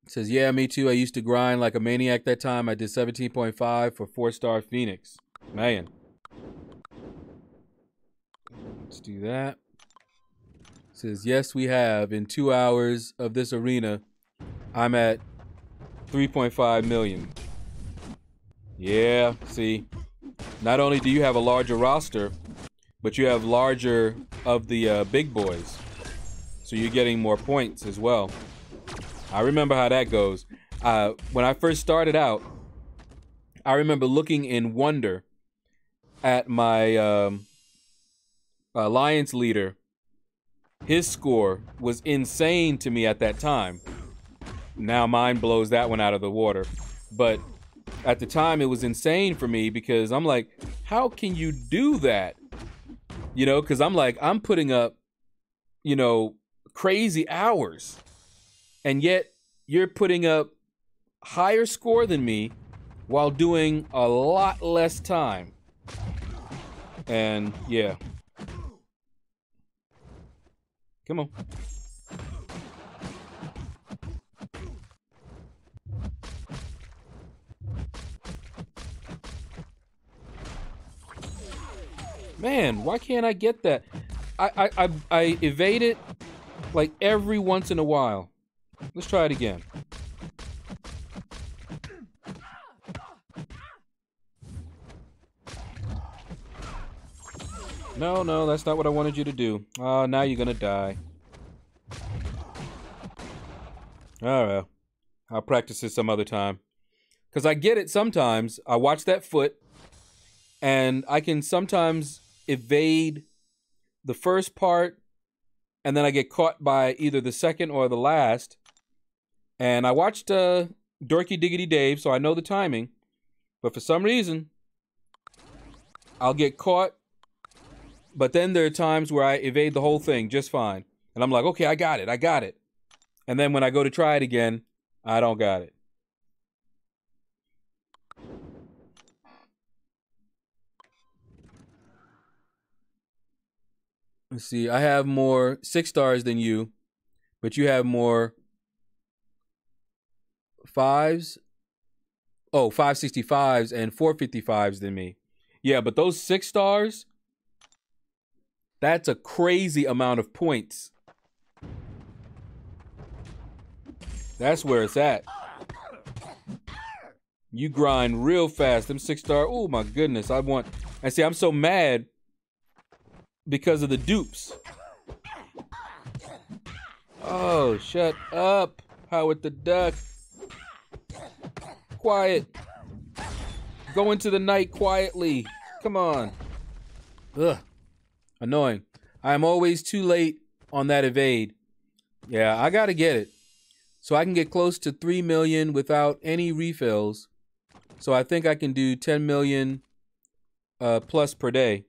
Says, yeah, me too. I used to grind like a maniac that time. I did 17.5 for 4-star Phoenix. Man. Let's do that. Says, yes, we have. In 2 hours of this arena, I'm at 3.5 million. Yeah, see. Not only do you have a larger roster, but you have larger of the big boys. So you're getting more points as well. I remember how that goes. When I first started out, I remember looking in wonder at my alliance leader. His score was insane to me at that time. Now mine blows that one out of the water. But at the time, it was insane for me because I'm like, how can you do that? Because I'm putting up, crazy hours. And yet you're putting up higher score than me while doing a lot less time. And yeah. Come on. Man, why can't I get that? I evade it like every once in a while. Let's try it again. No, that's not what I wanted you to do. Oh, now you're gonna die. All right. I'll practice this some other time. Because I get it sometimes. I watch that foot, and I can sometimes evade the first part, and then I get caught by either the second or the last. And I watched Dorky Diggity Dave, so I know the timing. But for some reason, I'll get caught. But then there are times where I evade the whole thing just fine. And I'm like, okay, I got it. And then when I go to try it again, I don't got it. Let's see, I have more 6-stars than you, but you have more 5s. Oh, 565s and 455s than me. Yeah, but those 6-stars, that's a crazy amount of points. That's where it's at. You grind real fast. Them 6-star, oh my goodness. And see, I'm so mad because of the dupes. Oh, shut up, Howard the Duck. Quiet. Go into the night quietly. Come on. Ugh. Annoying. I'm always too late on that evade. Yeah, I gotta get it. So I can get close to 3 million without any refills. So I think I can do 10 million plus per day.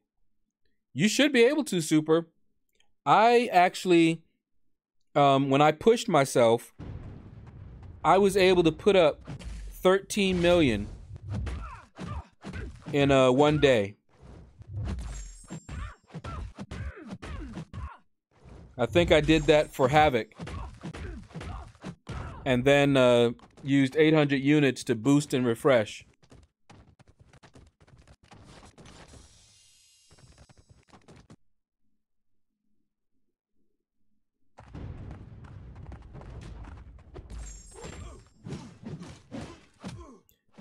You should be able to, Super. I actually, when I pushed myself, I was able to put up 13 million in one day. I think I did that for Havoc. And then used 800 units to boost and refresh.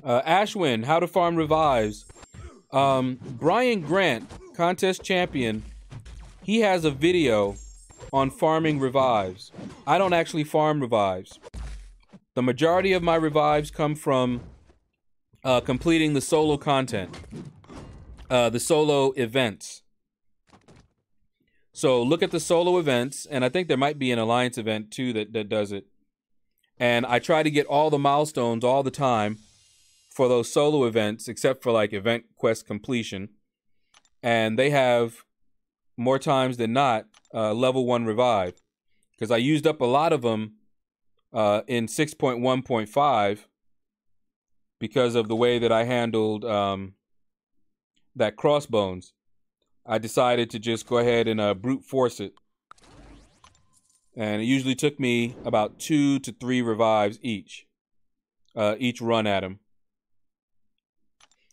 Ashwin, how to farm revives. Brian Grant, contest champion, he has a video on farming revives. I don't actually farm revives. The majority of my revives come from completing the solo content, the solo events. So look at the solo events, and I think there might be an alliance event too that does it. And I try to get all the milestones all the time for those solo events, except for like event quest completion. And they have more times than not level 1 revive, because I used up a lot of them in 6.1.5 because of the way that I handled that crossbones. I decided to just go ahead and brute force it. And it usually took me about 2 to 3 revives each run at him.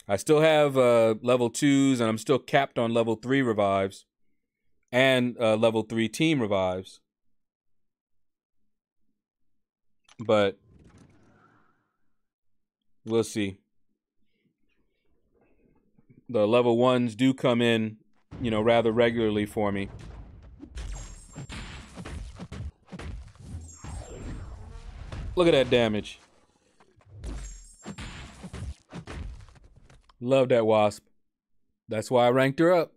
I still have level 2s, and I'm still capped on level 3 revives and level 3 team revives. But we'll see. The level 1s do come in, you know, rather regularly for me. Look at that damage. Love that wasp. That's why I ranked her up.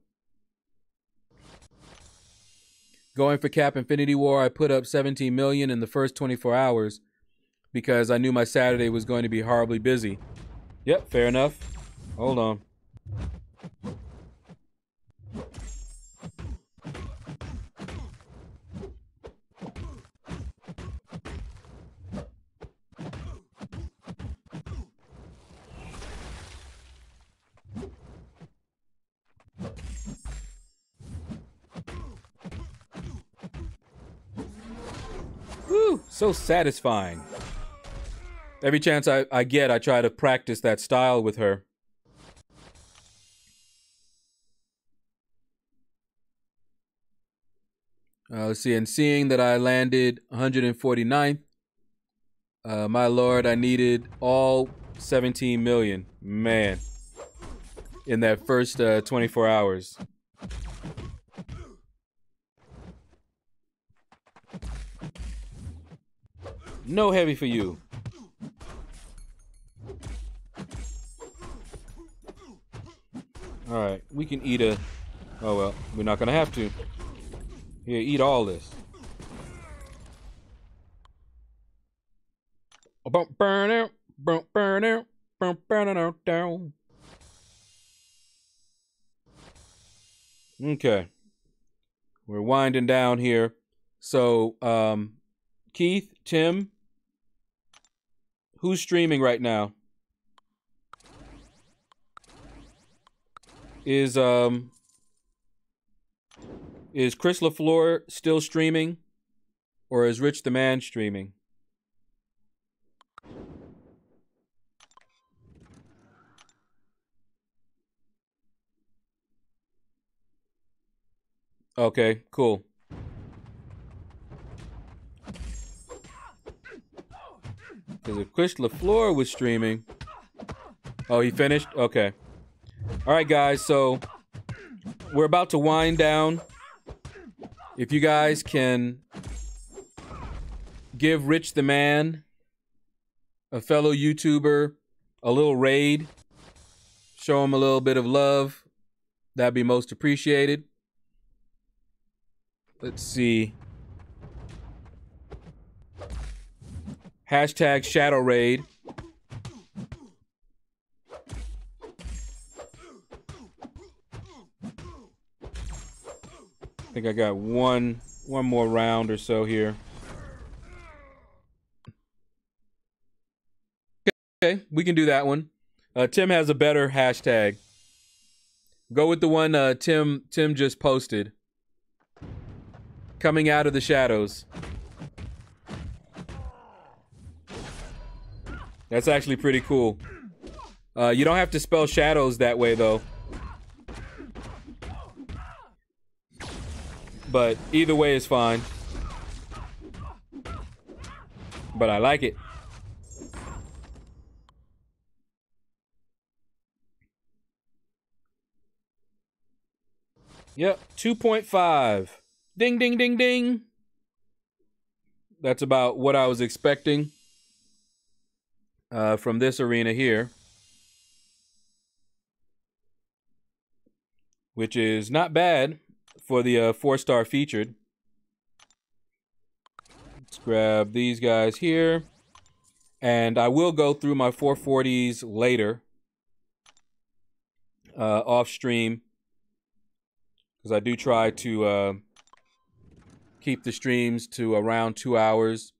Going for Cap Infinity War, I put up 17 million in the first 24 hours because I knew my Saturday was going to be horribly busy. Yep, fair enough. Hold on. Woo, so satisfying. Every chance I get, I try to practice that style with her. Let's see, and seeing that I landed 149th, my lord, I needed all 17 million, man, in that first 24 hours. No heavy for you. All right, we can eat a... Oh, well, we're not going to have to. Here, eat all this. Burn out, burn out, burn out, down. Okay. We're winding down here. So, Keith, Tim, who's streaming right now? Is Chris LaFleur still streaming, or is Rich the Man streaming? Okay, cool. Because if Chris LaFleur was streaming... Oh, he finished? Okay. All right, guys, so we're about to wind down. If you guys can give Rich the Man, a fellow YouTuber, a little raid, show him a little bit of love, that'd be most appreciated. Let's see. Hashtag Shadow Raid. I think I got one more round or so here. Okay, we can do that one. Tim has a better hashtag. Go with the one Tim just posted. Coming out of the shadows. That's actually pretty cool. You don't have to spell shadows that way, though. But either way is fine. But I like it. Yep, 2.5. Ding, ding, ding, ding. That's about what I was expecting from this arena here. Which is not bad. for the 4-star featured. Let's grab these guys here. And I will go through my 440s later. Off stream. Because I do try to keep the streams to around 2 hours.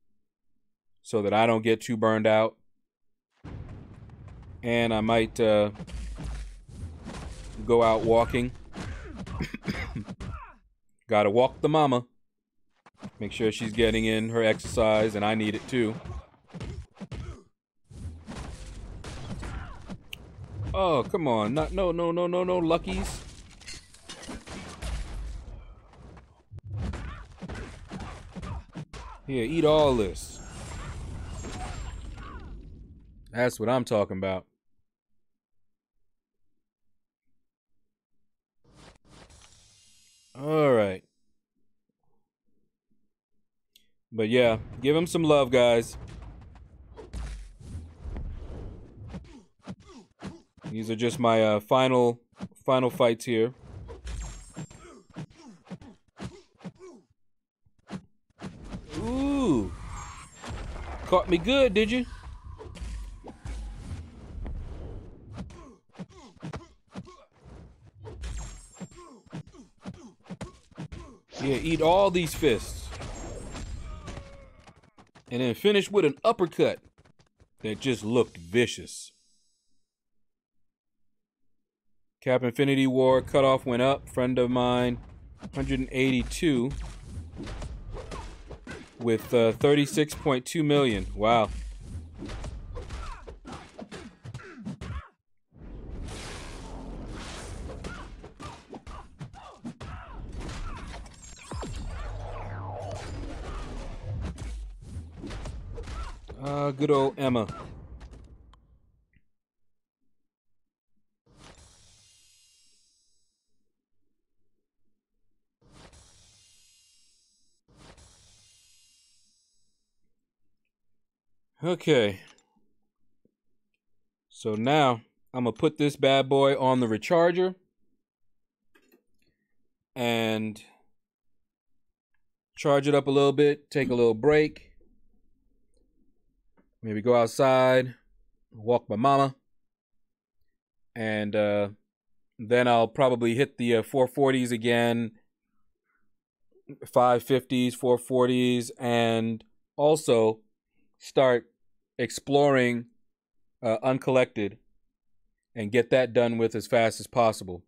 So that I don't get too burned out. And I might go out walking. Gotta walk the mama. Make sure she's getting in her exercise, and I need it too. Oh, come on. No, Luckies. Here, eat all this. That's what I'm talking about. All right. But yeah, give him some love, guys. These are just my final fights here. Ooh. Caught me good, did you? Yeah, eat all these fists. And then finish with an uppercut that just looked vicious. Cap Infinity War cutoff went up. Friend of mine, 182 with 36.2 million. Wow. Good old Emma. Okay. So now I'm going to put this bad boy on the recharger and charge it up a little bit, take a little break. Maybe go outside, walk my mama, and then I'll probably hit the 440s again, 550s, 440s, and also start exploring Uncollected and get that done with as fast as possible.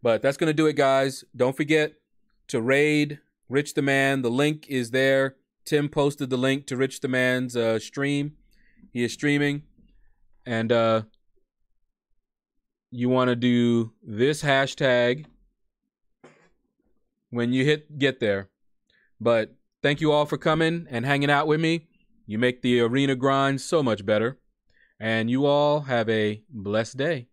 But that's going to do it, guys. Don't forget to raid Rich the Man. The link is there. Tim posted the link to Rich the Man's stream. He is streaming, and you want to do this hashtag when you get there. But thank you all for coming and hanging out with me. You make the arena grind so much better, and you all have a blessed day.